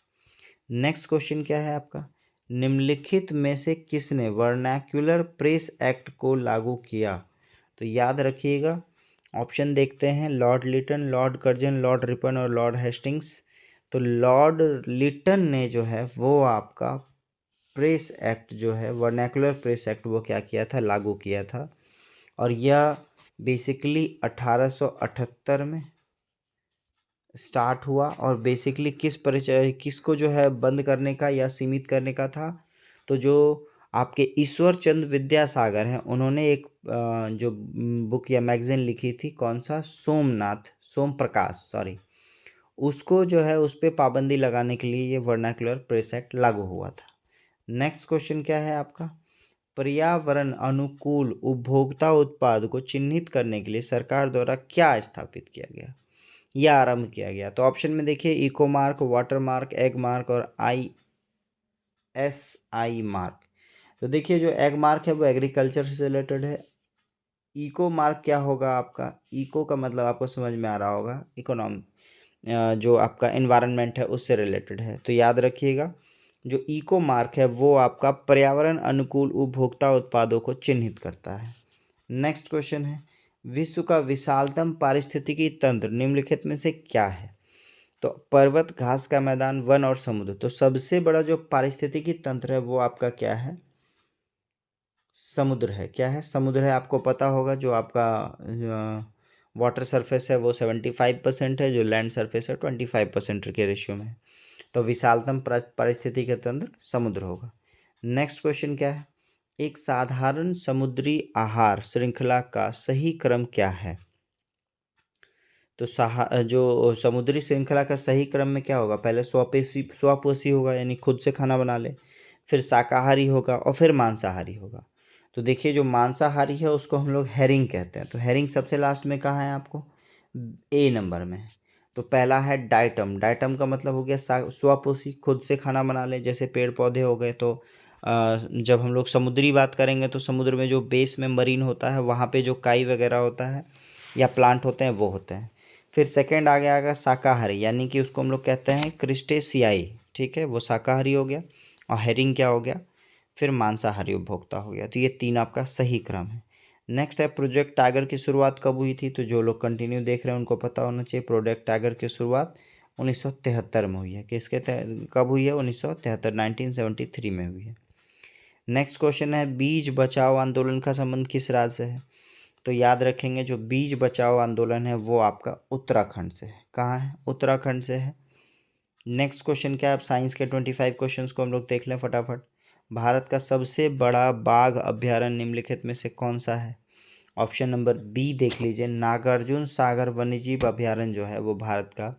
नेक्स्ट क्वेश्चन क्या है आपका? निम्नलिखित में से किसने वर्नाक्युलर प्रेस एक्ट को लागू किया? तो याद रखिएगा, ऑप्शन देखते हैं, Lord Lytton, Lord Curzon, Lord Ripon और लॉर्ड हेस्टिंग्स। तो लॉर्ड लिटन ने जो है वो आपका प्रेस एक्ट जो है वर्नाक्युलर प्रेस एक्ट वो क्या किया था? लागू किया था। और यह बेसिकली 1878 में स्टार्ट हुआ। और बेसिकली किसको जो है बंद करने का या सीमित करने का था? तो जो आपके ईश्वर चंद्र विद्यासागर हैं, उन्होंने एक जो बुक या मैगजीन लिखी थी, कौन सा? सोम प्रकाश, सॉरी, उसको जो है उस पर पाबंदी लगाने के लिए ये वर्नाक्युलर प्रेस एक्ट लागू हुआ था। नेक्स्ट क्वेश्चन क्या है आपका? पर्यावरण अनुकूल उपभोक्ता उत्पाद को चिन्हित करने के लिए सरकार द्वारा क्या स्थापित किया गया या आरंभ किया गया? तो ऑप्शन में देखिए, eco mark, water mark, egg mark और ISI मार्क। तो देखिए, जो एग मार्क है वो एग्रीकल्चर से रिलेटेड है। इको मार्क क्या होगा आपका? इको का मतलब आपको समझ में आ रहा होगा, इकोनॉमी, जो आपका एनवायरनमेंट है उससे रिलेटेड है। तो याद रखिएगा, जो इको मार्क है वो आपका पर्यावरण अनुकूल उपभोक्ता उत्पादों को चिन्हित करता है। नेक्स्ट क्वेश्चन है, विश्व का विशालतम पारिस्थितिकी तंत्र निम्नलिखित में से क्या है? तो पर्वत, घास का मैदान, वन और समुद्र। तो सबसे बड़ा जो पारिस्थितिकी तंत्र है वो आपका क्या है? समुद्र है। क्या है? समुद्र है। आपको पता होगा, जो आपका वाटर सरफेस है वो 75% है, जो लैंड सरफेस है 25% के रेशियो में है। तो विशालतम पारिस्थितिकी तंत्र समुद्र होगा। नेक्स्ट क्वेश्चन क्या है? एक साधारण समुद्री आहार श्रृंखला का सही क्रम क्या है? तो जो समुद्री श्रृंखला का सही क्रम में क्या होगा? पहले स्वपोषी होगा, यानी खुद से खाना बना ले, फिर शाकाहारी होगा और फिर मांसाहारी होगा। तो देखिए, जो मांसाहारी है उसको हम लोग हेरिंग कहते हैं। तो हेरिंग सबसे लास्ट में कहाँ है आपको? ए नंबर में है। तो पहला है डाइटम। डाइटम का मतलब हो गया स्वपोषी, खुद से खाना बना ले, जैसे पेड़ पौधे हो गए। तो जब हम लोग समुद्री बात करेंगे तो समुद्र में जो बेस में मरीन होता है वहाँ पे जो काई वगैरह होता है या प्लांट होते हैं वो होते हैं। फिर सेकंड आ गया शाकाहारी, यानी कि उसको हम लोग कहते हैं क्रिस्टेशियाई, ठीक है, वो शाकाहारी हो गया। और हेरिंग क्या हो गया, फिर मांसाहारी उपभोक्ता हो गया। तो ये 3 आपका सही क्रम है। नेक्स्ट है प्रोजेक्ट टाइगर की शुरुआत कब हुई थी, तो जो लोग कंटिन्यू देख रहे हैं उनको पता होना चाहिए प्रोजेक्ट टाइगर की शुरुआत 1973 में हुई है। किसके कब हुई है, 1973, 1973 में हुई है। नेक्स्ट क्वेश्चन है बीज बचाओ आंदोलन का संबंध किस राज्य से है, तो याद रखेंगे जो बीज बचाओ आंदोलन है वो आपका उत्तराखंड से है। कहाँ है, उत्तराखंड से है। नेक्स्ट क्वेश्चन क्या है, अब साइंस के 25 क्वेश्चंस को हम लोग देख लें फटाफट। भारत का सबसे बड़ा बाघ अभ्यारण्य निम्नलिखित में से कौन सा है, ऑप्शन नंबर बी देख लीजिए, नागार्जुन सागर वन्यजीव अभ्यारण्य जो है वो भारत का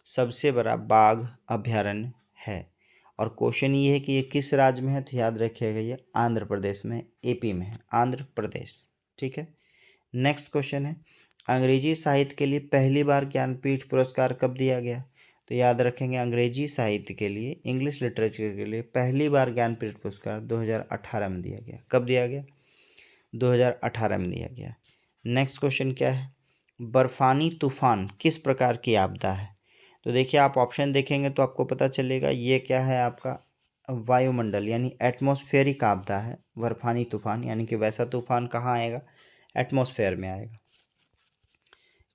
सबसे बड़ा बाघ अभ्यारण्य है। और क्वेश्चन ये है कि ये किस राज्य में है, तो याद रखिएगा ये आंध्र प्रदेश में, एपी में है, आंध्र प्रदेश, ठीक है। नेक्स्ट क्वेश्चन है अंग्रेजी साहित्य के लिए पहली बार ज्ञानपीठ पुरस्कार कब दिया गया, तो याद रखेंगे अंग्रेजी साहित्य के लिए, इंग्लिश लिटरेचर के लिए पहली बार ज्ञानपीठ पुरस्कार 2018 में दिया गया। कब दिया गया, 2018 में दिया गया। नेक्स्ट क्वेश्चन क्या है, बर्फानी तूफान किस प्रकार की आपदा है, तो देखिए आप ऑप्शन देखेंगे तो आपको पता चलेगा ये क्या है, आपका वायुमंडल यानी एटमॉस्फेरिक आपदा है बर्फानी तूफान, यानी कि वैसा तूफान कहाँ आएगा, एटमॉस्फेयर में आएगा।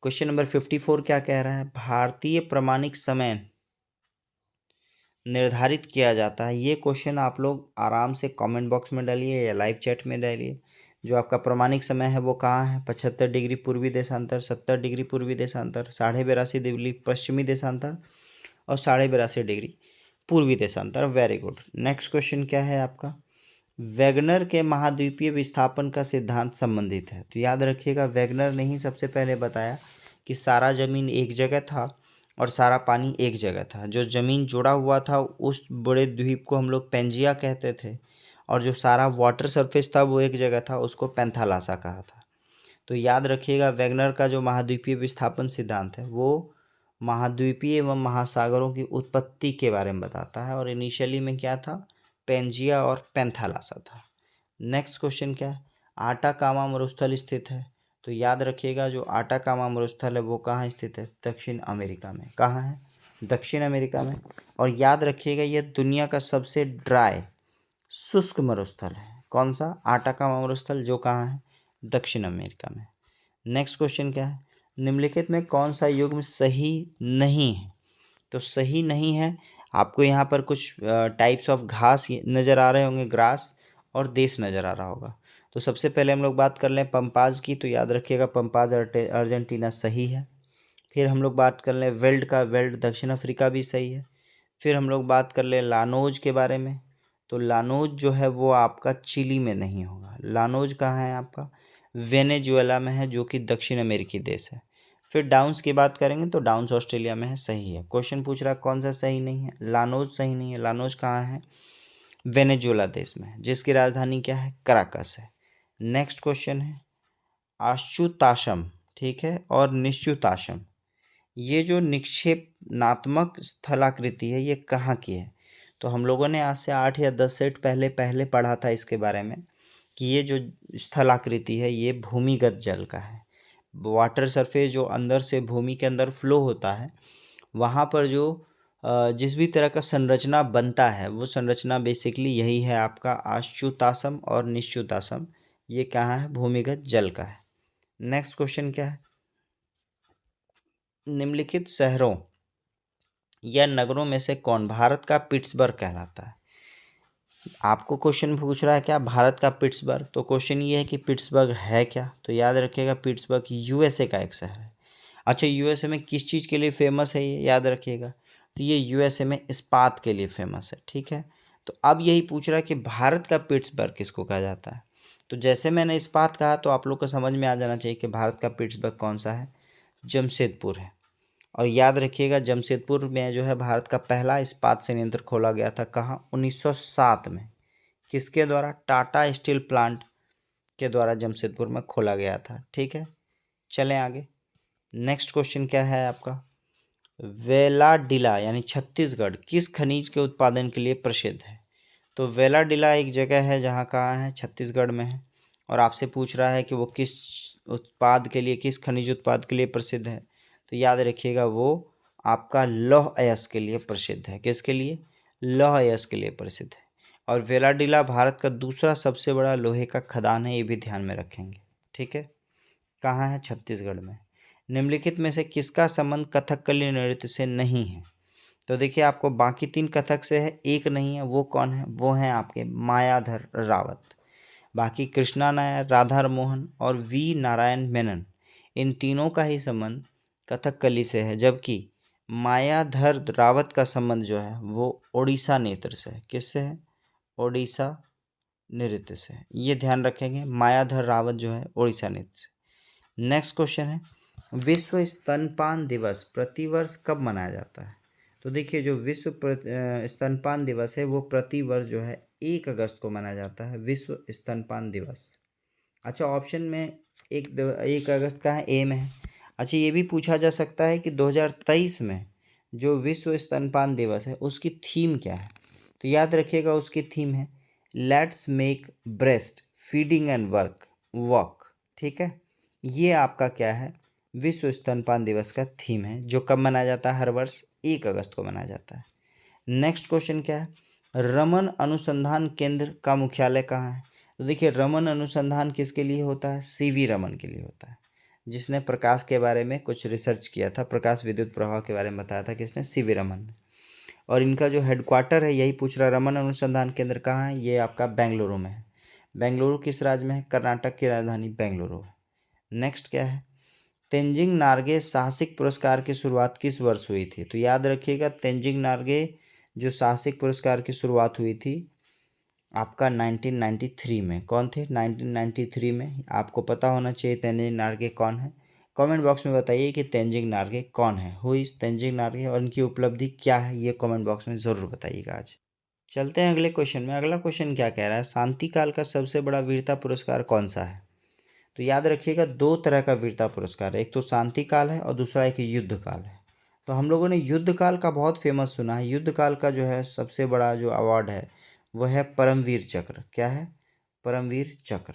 क्वेश्चन नंबर 54 क्या कह रहा है, भारतीय प्रमाणिक समय निर्धारित किया जाता है। ये क्वेश्चन आप लोग आराम से कमेंट बॉक्स में डालिए या लाइव चैट में डालिए। जो आपका प्रमाणिक समय है वो कहाँ है, 75 डिग्री पूर्वी देशांतर, 70 डिग्री पूर्वी देशांतर, 82.5 डिग्री पश्चिमी देशांतर और 82.5 डिग्री पूर्वी देशांतर। Very good. नेक्स्ट क्वेश्चन क्या है आपका, वैगनर के महाद्वीपीय विस्थापन का सिद्धांत संबंधित है, तो याद रखिएगा वैगनर ने ही सबसे पहले बताया कि सारा ज़मीन एक जगह था और सारा पानी एक जगह था। जो ज़मीन जुड़ा हुआ था उस बड़े द्वीप को हम लोग पेंजिया कहते थे, और जो सारा वाटर सरफेस था वो एक जगह था, उसको पैंथालासा कहा था। तो याद रखिएगा वैगनर का जो महाद्वीपीय विस्थापन सिद्धांत है वो महाद्वीपीय एवं महासागरों की उत्पत्ति के बारे में बताता है, और इनिशियली में क्या था, पेंजिया और पैंथालासा था। नेक्स्ट क्वेश्चन क्या है, आटाकामा मरुस्थल स्थित है, तो याद रखिएगा जो आटाकामा मरुस्थल है वो कहाँ स्थित है, दक्षिण अमेरिका में। कहाँ है, दक्षिण अमेरिका में। और याद रखिएगा ये दुनिया का सबसे ड्राई शुष्क मरुस्थल है। कौन सा, आटाकामा मरुस्थल, जो कहाँ है, दक्षिण अमेरिका में। नेक्स्ट क्वेश्चन क्या है, निम्नलिखित में कौन सा युग्म सही नहीं है, तो सही नहीं है आपको यहाँ पर कुछ टाइप्स ऑफ घास नज़र आ रहे होंगे, ग्रास, और देश नज़र आ रहा होगा। तो सबसे पहले हम लोग बात कर लें पंपाज की, तो याद रखिएगा पंपाज अर्जेंटीना सही है। फिर हम लोग बात कर लें वेल्ड का, वेल्ड दक्षिण अफ्रीका भी सही है। फिर हम लोग बात कर लें लानोज के बारे में, तो लानोज जो है वो आपका चिली में नहीं होगा। लानोज कहाँ है आपका, वेनेजुएला में है, जो कि दक्षिण अमेरिकी देश है। फिर डाउन्स की बात करेंगे तो डाउन्स ऑस्ट्रेलिया में है, सही है। क्वेश्चन पूछ रहा है कौन सा सही नहीं है, लानोज सही नहीं है। लानोज कहाँ है, वेनेजुएला देश में, जिसकी राजधानी क्या है, कराकस है। नेक्स्ट क्वेश्चन है आश्चुताशम, ठीक है, और निश्चुताशम, ये जो निक्षेपणात्मक स्थलाकृति है ये कहाँ की है, तो हम लोगों ने आज से 8 या 10 सेट पहले पढ़ा था इसके बारे में कि ये जो स्थलाकृति है ये भूमिगत जल का है। वाटर सरफेस जो अंदर से भूमि के अंदर फ्लो होता है, वहाँ पर जो जिस भी तरह का संरचना बनता है वो संरचना बेसिकली यही है आपका आश्चुतासम और निश्चुतासम। ये कहाँ है, भूमिगत जल का है। नेक्स्ट क्वेश्चन क्या है, निम्नलिखित शहरों या नगरों में से कौन भारत का पिट्सबर्ग कहलाता है। आपको क्वेश्चन पूछ रहा है क्या, भारत का पिट्सबर्ग, तो क्वेश्चन ये है कि पिट्सबर्ग है क्या, तो याद रखिएगा पिट्सबर्ग यूएसए का एक शहर है। अच्छा, यूएसए में किस चीज़ के लिए फेमस है ये याद रखिएगा, तो ये यूएसए में इस्पात के लिए फेमस है, ठीक है। तो अब यही पूछ रहा है कि भारत का पिट्सबर्ग किसको कहा जाता है, तो जैसे मैंने इस्पात कहा तो आप लोग को समझ में आ जाना चाहिए कि भारत का पिट्सबर्ग कौन सा है, जमशेदपुर है। और याद रखिएगा जमशेदपुर में जो है भारत का पहला इस्पात संयंत्र खोला गया था, कहाँ, 1907 में। किसके द्वारा, टाटा स्टील प्लांट के द्वारा जमशेदपुर में खोला गया था, ठीक है। चलें आगे। नेक्स्ट क्वेश्चन क्या है आपका, वेलाडिला यानी छत्तीसगढ़ किस खनिज के उत्पादन के लिए प्रसिद्ध है, तो वेलाडिला एक जगह है जहाँ कहाँ है, छत्तीसगढ़ में है। और आपसे पूछ रहा है कि वो किस उत्पाद के लिए, किस खनिज उत्पाद के लिए प्रसिद्ध है, तो याद रखिएगा वो आपका लौह अयस्क के लिए प्रसिद्ध है। किसके लिए? लौह अयस्क के लिए प्रसिद्ध है। और वेलाडिला भारत का दूसरा सबसे बड़ा लोहे का खदान है, ये भी ध्यान में रखेंगे। ठीक है, कहाँ है? छत्तीसगढ़ में। निम्नलिखित में से किसका संबंध कथकली नृत्य से नहीं है? तो देखिए आपको बाकी 3 कथक से है, एक नहीं है। वो कौन है? वो हैं आपके मायाधर रावत। बाकी कृष्णा नायर, राधा मोहन और वी नारायण मेनन, इन तीनों का ही संबंध कथकली से है, जबकि मायाधर रावत का संबंध जो है वो ओडिशा नृत्य से है। किससे है? ओडिशा नृत्य से है। ये ध्यान रखेंगे, मायाधर रावत जो है ओडिशा नृत्य से। नेक्स्ट क्वेश्चन है, विश्व स्तनपान दिवस प्रतिवर्ष कब मनाया जाता है? तो देखिए जो विश्व स्तनपान दिवस है वो प्रतिवर्ष जो है 1 अगस्त को मनाया जाता है, विश्व स्तनपान दिवस। अच्छा, ऑप्शन में 1 अगस्त का है, ए में है। अच्छा, ये भी पूछा जा सकता है कि 2023 में जो विश्व स्तनपान दिवस है उसकी थीम क्या है? तो याद रखिएगा उसकी थीम है let's make breast feeding and walk. ठीक है, ये आपका क्या है? विश्व स्तनपान दिवस का थीम है, जो कब मनाया जाता है? हर वर्ष 1 अगस्त को मनाया जाता है। नेक्स्ट क्वेश्चन क्या है? रमन अनुसंधान केंद्र का मुख्यालय कहाँ है? तो देखिए रमन अनुसंधान किसके लिए होता है? सीवी रमन के लिए होता है, जिसने प्रकाश के बारे में कुछ रिसर्च किया था, प्रकाश विद्युत प्रवाह के बारे में बताया था। किसने? सीवी रमन ने। और इनका जो हेडक्वार्टर है, यही पूछ रहा, रमन अनुसंधान केंद्र कहाँ है? ये आपका बेंगलुरु में है। बेंगलुरु किस राज्य में है? कर्नाटक की राजधानी बेंगलुरु है। नेक्स्ट क्या है? तेंजिंग नार्गे साहसिक पुरस्कार की शुरुआत किस वर्ष हुई थी? तो याद रखिएगा तेंजिंग नार्गे जो साहसिक पुरस्कार की शुरुआत हुई थी आपका 1993 में। कौन थे? 1993 में। आपको पता होना चाहिए तेंजिंग नार्गे कौन है। कमेंट बॉक्स में बताइए कि तेंजिंग नार्गे कौन है, हु इज तेंजिंग नार्गे, और उनकी उपलब्धि क्या है, ये कमेंट बॉक्स में ज़रूर बताइएगा। आज चलते हैं अगले क्वेश्चन में। अगला क्वेश्चन क्या कह रहा है? शांति काल का सबसे बड़ा वीरता पुरस्कार कौन सा है? तो याद रखिएगा 2 तरह का वीरता पुरस्कार है, एक तो शांति काल है और दूसरा एक युद्ध काल है। तो हम लोगों ने युद्ध काल का बहुत फेमस सुना है। युद्ध काल का जो है सबसे बड़ा जो अवार्ड है वह है परमवीर चक्र। क्या है? परमवीर चक्र।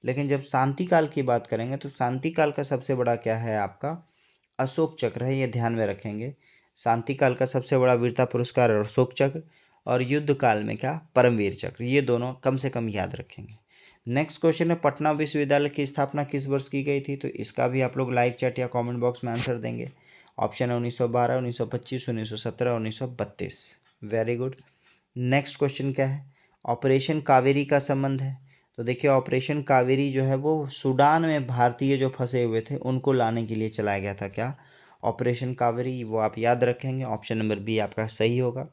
लेकिन जब शांति काल की बात करेंगे तो शांति काल का सबसे बड़ा क्या है? आपका अशोक चक्र है, ये ध्यान में रखेंगे। शांति काल का सबसे बड़ा वीरता पुरस्कार है अशोक चक्र, और युद्ध काल में क्या? परमवीर चक्र। ये दोनों कम से कम याद रखेंगे। नेक्स्ट क्वेश्चन है, पटना विश्वविद्यालय की स्थापना किस वर्ष की गई थी? तो इसका भी आप लोग लाइव चैट या कमेंट बॉक्स में आंसर देंगे। ऑप्शन है 1912, 1925, 1917, 1932। Very good. नेक्स्ट क्वेश्चन क्या है? ऑपरेशन कावेरी का संबंध है। तो देखिए ऑपरेशन कावेरी जो है वो सूडान में भारतीय जो फंसे हुए थे उनको लाने के लिए चलाया गया था। क्या? ऑपरेशन कावेरी, वो आप याद रखेंगे। ऑप्शन नंबर बी आपका सही होगा,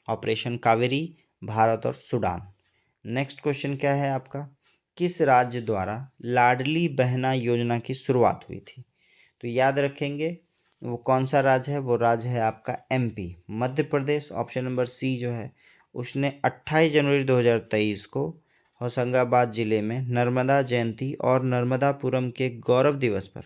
ऑपरेशन कावेरी, भारत और सूडान। नेक्स्ट क्वेश्चन क्या है आपका? किस राज्य द्वारा लाडली बहना योजना की शुरुआत हुई थी? तो याद रखेंगे वो कौन सा राज्य है? वो राज्य है आपका MP, Madhya Pradesh. Option number सी जो है उसने 28 जनवरी 2023 को होशंगाबाद जिले में नर्मदा जयंती और नर्मदापुरम के गौरव दिवस पर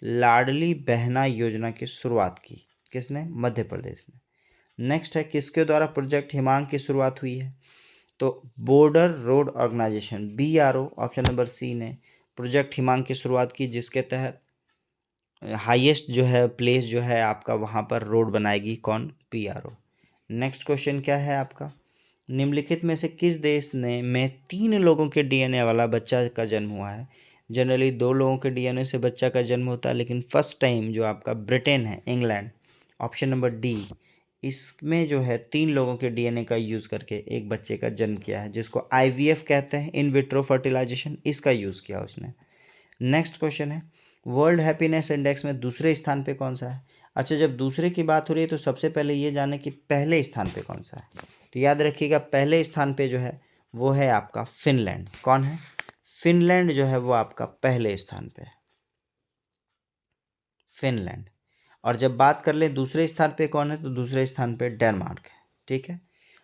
लाडली बहना योजना की शुरुआत की। किसने? मध्य प्रदेश ने। नेक्स्ट है, किसके द्वारा प्रोजेक्ट हिमांक की शुरुआत हुई है? तो border road organisation BRO, option number C ने प्रोजेक्ट हिमांक की शुरुआत की, जिसके तहत हाईएस्ट जो है प्लेस जो है आपका वहाँ पर रोड बनाएगी। कौन? PRO। नेक्स्ट क्वेश्चन क्या है आपका? निम्नलिखित में से किस देश में 3 लोगों के DNA वाला बच्चा का जन्म हुआ है? जनरली 2 लोगों के DNA से बच्चा का जन्म होता है, लेकिन फर्स्ट टाइम जो आपका ब्रिटेन है, इंग्लैंड, ऑप्शन नंबर डी, इसमें जो है 3 लोगों के DNA का यूज़ करके एक बच्चे का जन्म किया है, जिसको IVF कहते हैं, इन विट्रो फर्टिलाइजेशन, इसका यूज़ किया उसने। नेक्स्ट क्वेश्चन है, वर्ल्ड हैप्पीनेस इंडेक्स में दूसरे स्थान पे कौन सा है? अच्छा, जब दूसरे की बात हो रही है तो सबसे पहले ये जाने कि पहले स्थान पे कौन सा है। तो याद रखिएगा पहले स्थान पे जो है वो है आपका फिनलैंड। कौन है? फिनलैंड जो है वो आपका पहले स्थान पे है, फिनलैंड। और जब बात कर ले दूसरे स्थान पे कौन है, तो दूसरे स्थान पे डेनमार्क है। ठीक है,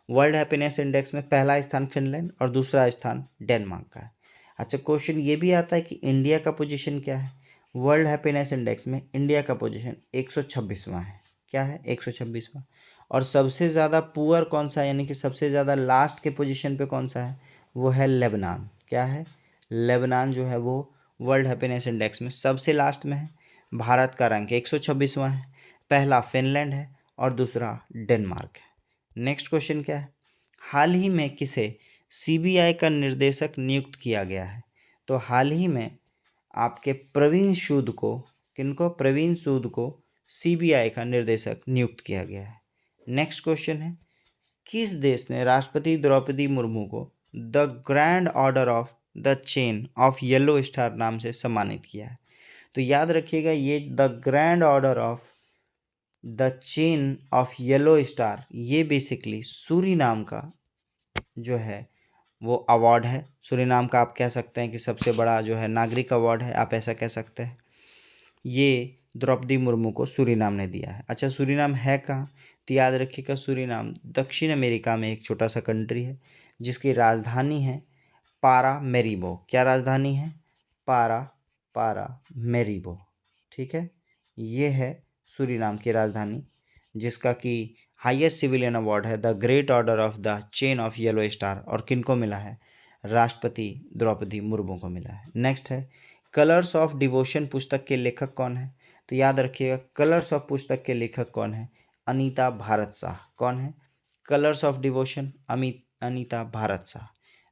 वर्ल्ड हैप्पीनेस इंडेक्स में पहला स्थान फिनलैंड और दूसरा स्थान डेनमार्क का है। अच्छा, क्वेश्चन ये भी आता है कि इंडिया का पोजीशन क्या है? वर्ल्ड हैप्पीनेस इंडेक्स में इंडिया का पोजीशन 126वां है। क्या है? 126वां। और सबसे ज़्यादा पुअर कौन सा है, यानी कि सबसे ज़्यादा लास्ट के पोजीशन पे कौन सा है? वो है लेबनान। क्या है? लेबनान जो है वो वर्ल्ड हैप्पीनेस इंडेक्स में सबसे लास्ट में है। भारत का रैंक 126वां है, पहला फिनलैंड है और दूसरा डेनमार्क है। नेक्स्ट क्वेश्चन क्या है, हाल ही में किसे सीबीआई का निर्देशक नियुक्त किया गया है? तो हाल ही में आपके प्रवीण सूद को, किनको? प्रवीण सूद को सीबीआई का निर्देशक नियुक्त किया गया है। नेक्स्ट क्वेश्चन है, किस देश ने राष्ट्रपति द्रौपदी मुर्मू को the grand order of the chain of yellow star नाम से सम्मानित किया है? तो याद रखिएगा, ये the grand order of the chain of yellow star ये बेसिकली सूरीनाम का जो है वो अवार्ड है। सूरीनाम का आप कह सकते हैं कि सबसे बड़ा जो है नागरिक अवार्ड है, आप ऐसा कह सकते हैं। ये द्रौपदी मुर्मू को सूरीनाम ने दिया है। अच्छा, सूरीनाम है कहाँ? तो याद रखिएगा, सूरीनाम दक्षिण अमेरिका में एक छोटा सा कंट्री है जिसकी राजधानी है पारामेरिबो। क्या राजधानी है? पारामेरिबो। ठीक है, ये है सूरीनाम की राजधानी, जिसका कि हाईएस्ट सिविलियन अवार्ड है the great order of the chain of yellow star, और किनको मिला है? राष्ट्रपति द्रौपदी मुर्मू को मिला है। नेक्स्ट है, कलर्स ऑफ डिवोशन पुस्तक के लेखक कौन है? तो याद रखिएगा, कलर्स ऑफ पुस्तक के लेखक कौन है? अनीता भारत शाह। कौन है? Colours of devotion Anita Bharat Shah.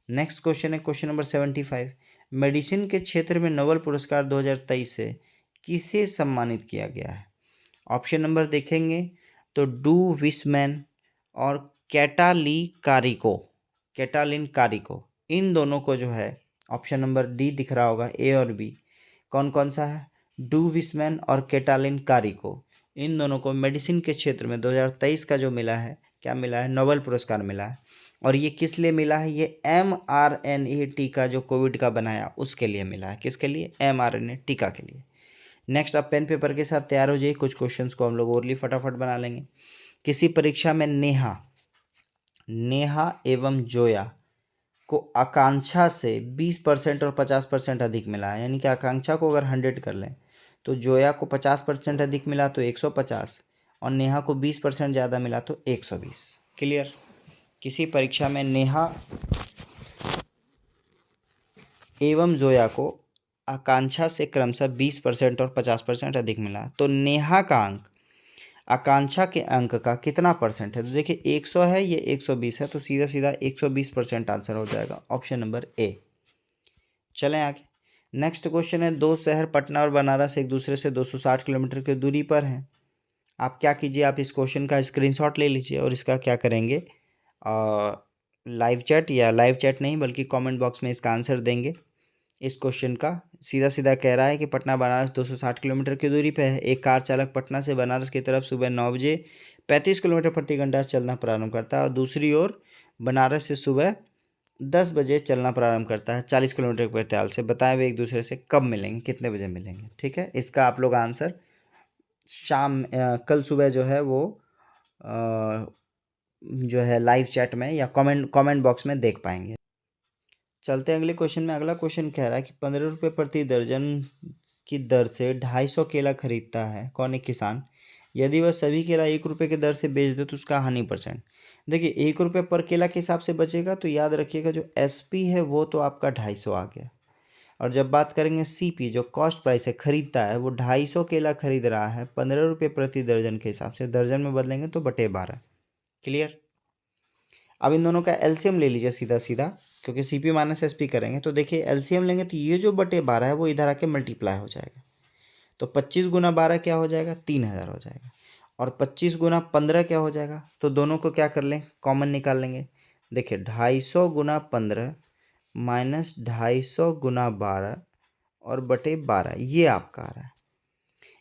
Next question है क्वेश्चन नंबर 75, मेडिसिन के क्षेत्र में नोबेल पुरस्कार 2023 से किसे सम्मानित किया गया है? ऑप्शन नंबर देखेंगे तो डू विसमैन और कैटालिन कारिको, इन दोनों को जो है ऑप्शन नंबर डी दिख रहा होगा, ए और बी, कौन कौन सा है? डू विसमैन और कैटालिन कारिको, इन दोनों को मेडिसिन के क्षेत्र में 2023 का जो मिला है, क्या मिला है? नोबेल पुरस्कार मिला है। और ये किस लिए मिला है? ये mRNA टीका जो कोविड का बनाया उसके लिए मिला है। किसके लिए? mRNA टीका के लिए। नेक्स्ट, आप पेन पेपर के साथ तैयार हो जाइए, कुछ क्वेश्चंस को हम लोग और फटाफट बना लेंगे। किसी परीक्षा में नेहा एवं जोया को आकांक्षा से 20% और 50% अधिक मिला है। यानी कि आकांक्षा को अगर 100 कर लें तो जोया को 50% अधिक मिला तो 150, और नेहा को 20% ज़्यादा मिला तो 120। क्लियर? किसी परीक्षा में नेहा एवं जोया को आकांक्षा से क्रमशः 20% और 50% अधिक मिला, तो नेहा का अंक आकांक्षा के अंक का कितना परसेंट है? तो देखिए 100 है, ये 120 है, तो सीधा सीधा 120% आंसर हो जाएगा, ऑप्शन नंबर ए। चलें आगे। नेक्स्ट क्वेश्चन है, दो शहर पटना और बनारस एक दूसरे से 260 किलोमीटर की दूरी पर हैं। आप क्या कीजिए, आप इस क्वेश्चन का स्क्रीनशॉट ले लीजिए और इसका क्या करेंगे, लाइव चैट, या लाइव चैट नहीं बल्कि कमेंट बॉक्स में इसका आंसर देंगे। इस क्वेश्चन का सीधा सीधा कह रहा है कि पटना बनारस 260 किलोमीटर की दूरी पे है। एक कार चालक पटना से बनारस की तरफ सुबह 9 बजे 35 किलोमीटर प्रति घंटा चलना प्रारंभ करता है, और दूसरी ओर बनारस से सुबह 10 बजे चलना प्रारंभ करता है 40 किलोमीटर की रफ्तार से। बताएं वे एक दूसरे से कब मिलेंगे, कितने बजे मिलेंगे? ठीक है, इसका आप लोग आंसर कल सुबह जो है वो जो है लाइव चैट में या कमेंट बॉक्स में देख पाएंगे। चलते हैं अगले क्वेश्चन में। अगला क्वेश्चन कह रहा है कि 15 रुपये प्रति दर्जन की दर से 250 केला खरीदता है कौन? एक किसान। यदि वह सभी केला 1 रुपये की दर से बेच दे तो उसका हानि परसेंट। देखिए 1 रुपये पर केला के हिसाब से बचेगा, तो याद रखिएगा जो एसपी है वो तो आपका 250 आ गया, और जब बात करेंगे सीपी जो कॉस्ट प्राइस है, खरीदता है, वो 250 केला खरीद रहा है 15 रुपये प्रति दर्जन के हिसाब से, दर्जन में बदलेंगे तो बटे 12। क्लियर? अब इन दोनों का एलसीएम ले लीजिए सीधा सीधा, क्योंकि सीपी माइनस एसपी करेंगे तो देखिए एलसीएम लेंगे तो ये जो बटे 12 है वो इधर आके मल्टीप्लाई हो जाएगा, तो 25 गुना 12 क्या हो जाएगा? 3000 हो जाएगा, और 25 गुना 15 क्या हो जाएगा? तो दोनों को क्या कर लें, कॉमन निकाल लेंगे। देखिए 250 गुना 15 माइनस 250 गुना 12 और बटे 12, ये आपका आ रहा है।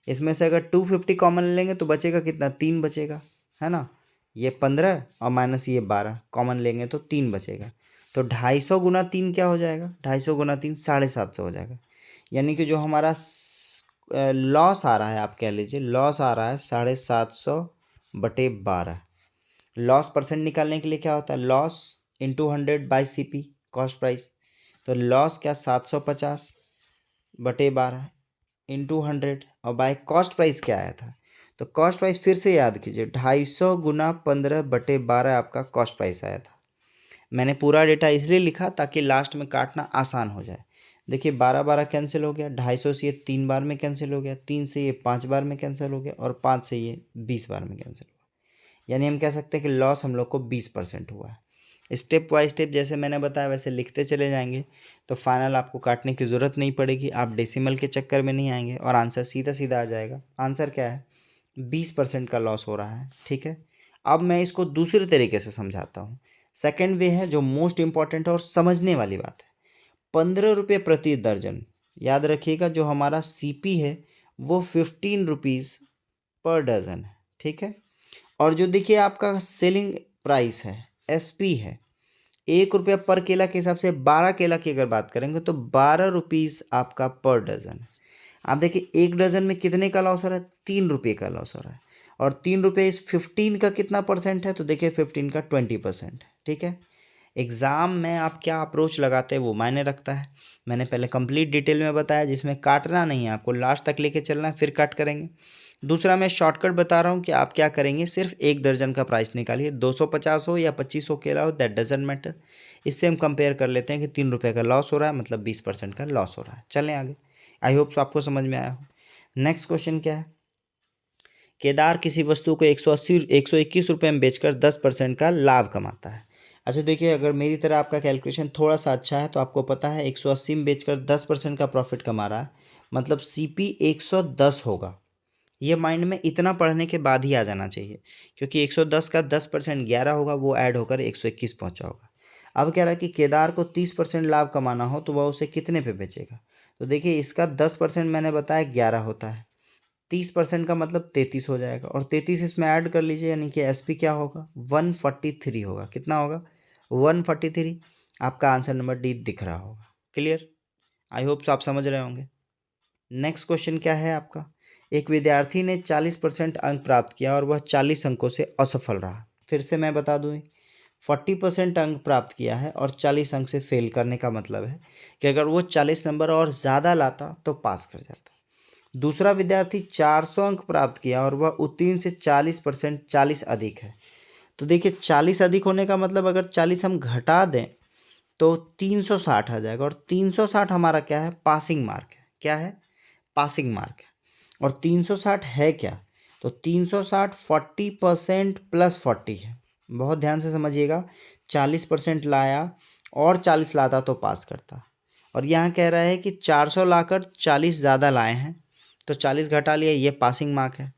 इसमें से अगर 250 कॉमन लेंगे तो बचेगा कितना? 3 बचेगा, है ना। ये 15 और माइनस ये 12 कॉमन लेंगे तो 3 बचेगा, तो 250 गुना 3 क्या हो जाएगा? 250 गुना 3 750 हो जाएगा। यानी कि जो हमारा लॉस आ रहा है, आप कह लीजिए लॉस आ रहा है 750 बटे 12। लॉस परसेंट निकालने के लिए क्या होता है? Loss into 100 by CP cost price, तो लॉस क्या 750 बटे 12 इंटू 100, और बाय कॉस्ट प्राइस क्या आया था? तो कॉस्ट प्राइस फिर से याद कीजिए, 250 गुना 15 बटे 12 आपका कॉस्ट प्राइस आया था। मैंने पूरा डेटा इसलिए लिखा ताकि लास्ट में काटना आसान हो जाए। देखिए 12 कैंसिल हो गया, 250 से ये 3 बार में कैंसिल हो गया, 3 से ये 5 बार में कैंसिल हो गया और 5 से ये 20 बार में कैंसिल हुआ। यानी हम कह सकते हैं कि लॉस हम लोग को 20% हुआ है। स्टेप बाय स्टेप जैसे मैंने बताया वैसे लिखते चले जाएंगे तो फाइनल आपको काटने की ज़रूरत नहीं पड़ेगी, आप डेसिमल के चक्कर में नहीं आएंगे और आंसर सीधा सीधा आ जाएगा। आंसर क्या है? 20% का लॉस हो रहा है। ठीक है, अब मैं इसको दूसरे तरीके से समझाता हूँ। सेकेंड वे है जो मोस्ट इंपॉर्टेंट है और समझने वाली बात है। 15 रुपये प्रति दर्जन। याद रखिएगा जो हमारा सीपी है वो 15 रुपीज़ पर डजन है। ठीक है, और जो देखिए आपका सेलिंग प्राइस है एसपी है 1 रुपया पर केला के हिसाब से 12 केला की अगर बात करेंगे तो 12 रुपीज़ आपका पर डजन है। आप देखिए 1 डजन में कितने का लॉस हो रहा है? 3 रुपये का लॉस हो रहा है। और 3 रुपये इस 15 का कितना परसेंट है? तो देखिए 15 का 20% है। ठीक है, एग्ज़ाम में आप क्या अप्रोच लगाते हैं वो मायने रखता है। मैंने पहले कंप्लीट डिटेल में बताया जिसमें काटना नहीं है, आपको लास्ट तक लेके चलना है फिर कट करेंगे। दूसरा मैं शॉर्टकट बता रहा हूँ कि आप क्या करेंगे, सिर्फ 1 दर्जन का प्राइस निकालिए, 250 हो या 2500 केला हो दैट डजंट मैटर। इससे हम कंपेयर कर लेते हैं कि 3 रुपये का लॉस हो रहा है मतलब 20% का लॉस हो रहा है। चलें आगे, आई होप सो आपको समझ में आया हो। नेक्स्ट क्वेश्चन क्या है? केदार किसी वस्तु को 121 रुपये में बेचकर 10% का लाभ कमाता है। अच्छा देखिए, अगर मेरी तरह आपका कैलकुलेशन थोड़ा सा अच्छा है तो आपको पता है 180 में बेचकर 10% का प्रॉफिट कमा रहा है मतलब सीपी 110 होगा। ये माइंड में इतना पढ़ने के बाद ही आ जाना चाहिए, क्योंकि 110 का 10% 11 होगा, वो ऐड होकर 121 पहुंचा होगा। अब कह रहा है कि केदार को 30% लाभ कमाना हो तो वह उसे कितने पे बेचेगा? तो देखिए इसका 10% मैंने बताया 11 होता है, 30% का मतलब 33 हो जाएगा और 33 इसमें ऐड कर लीजिए, यानी कि एसपी क्या होगा? 143 होगा। कितना होगा? 143। आपका आंसर नंबर डी दिख रहा होगा। क्लियर? आई होप सो आप समझ रहे होंगे। नेक्स्ट क्वेश्चन क्या है आपका? एक विद्यार्थी ने 40% अंक प्राप्त किया और वह 40 अंकों से असफल रहा। फिर से मैं बता दूँ, 40% अंक प्राप्त किया है और 40 अंक से फेल करने का मतलब है कि अगर वो 40 नंबर और ज़्यादा लाता तो पास कर जाता। दूसरा विद्यार्थी 400 अंक प्राप्त किया और वह उत्तीर्ण से 40% अधिक है। तो देखिए 40 अधिक होने का मतलब अगर 40 हम घटा दें तो 360 आ जाएगा और 360 हमारा क्या है? पासिंग मार्क है। क्या है? पासिंग मार्क है। और 360 है क्या? तो 360 40% प्लस 40 है। बहुत ध्यान से समझिएगा, 40% लाया और 40 लाता तो पास करता, और यहाँ कह रहा है कि 400 लाकर 40 ज़्यादा लाए हैं तो 40 घटा लिया, ये पासिंग मार्क है।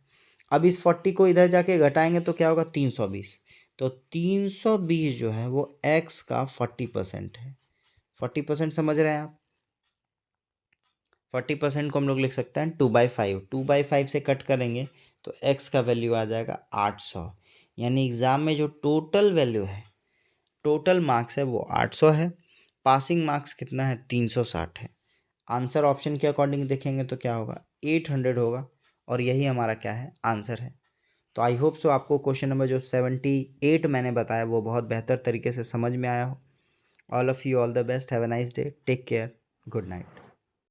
अब इस 40 को इधर जाके घटाएंगे तो क्या होगा? 320। तो 320 जो है वो x का 40% है। 40% समझ रहे हैं आप? 40% को हम लोग लिख सकते हैं 2/5। 2/5 से कट करेंगे तो x का वैल्यू आ जाएगा 800। यानी एग्ज़ाम में जो टोटल वैल्यू है, टोटल मार्क्स है वो 800 है। पासिंग मार्क्स कितना है? 360 है। आंसर ऑप्शन के अकॉर्डिंग देखेंगे तो क्या होगा? 800 होगा और यही हमारा क्या है? आंसर है। तो आई होप सो आपको क्वेश्चन नंबर जो 78 मैंने बताया वो बहुत बेहतर तरीके से समझ में आया हो। All of you all the best, have a nice day, take care, good night.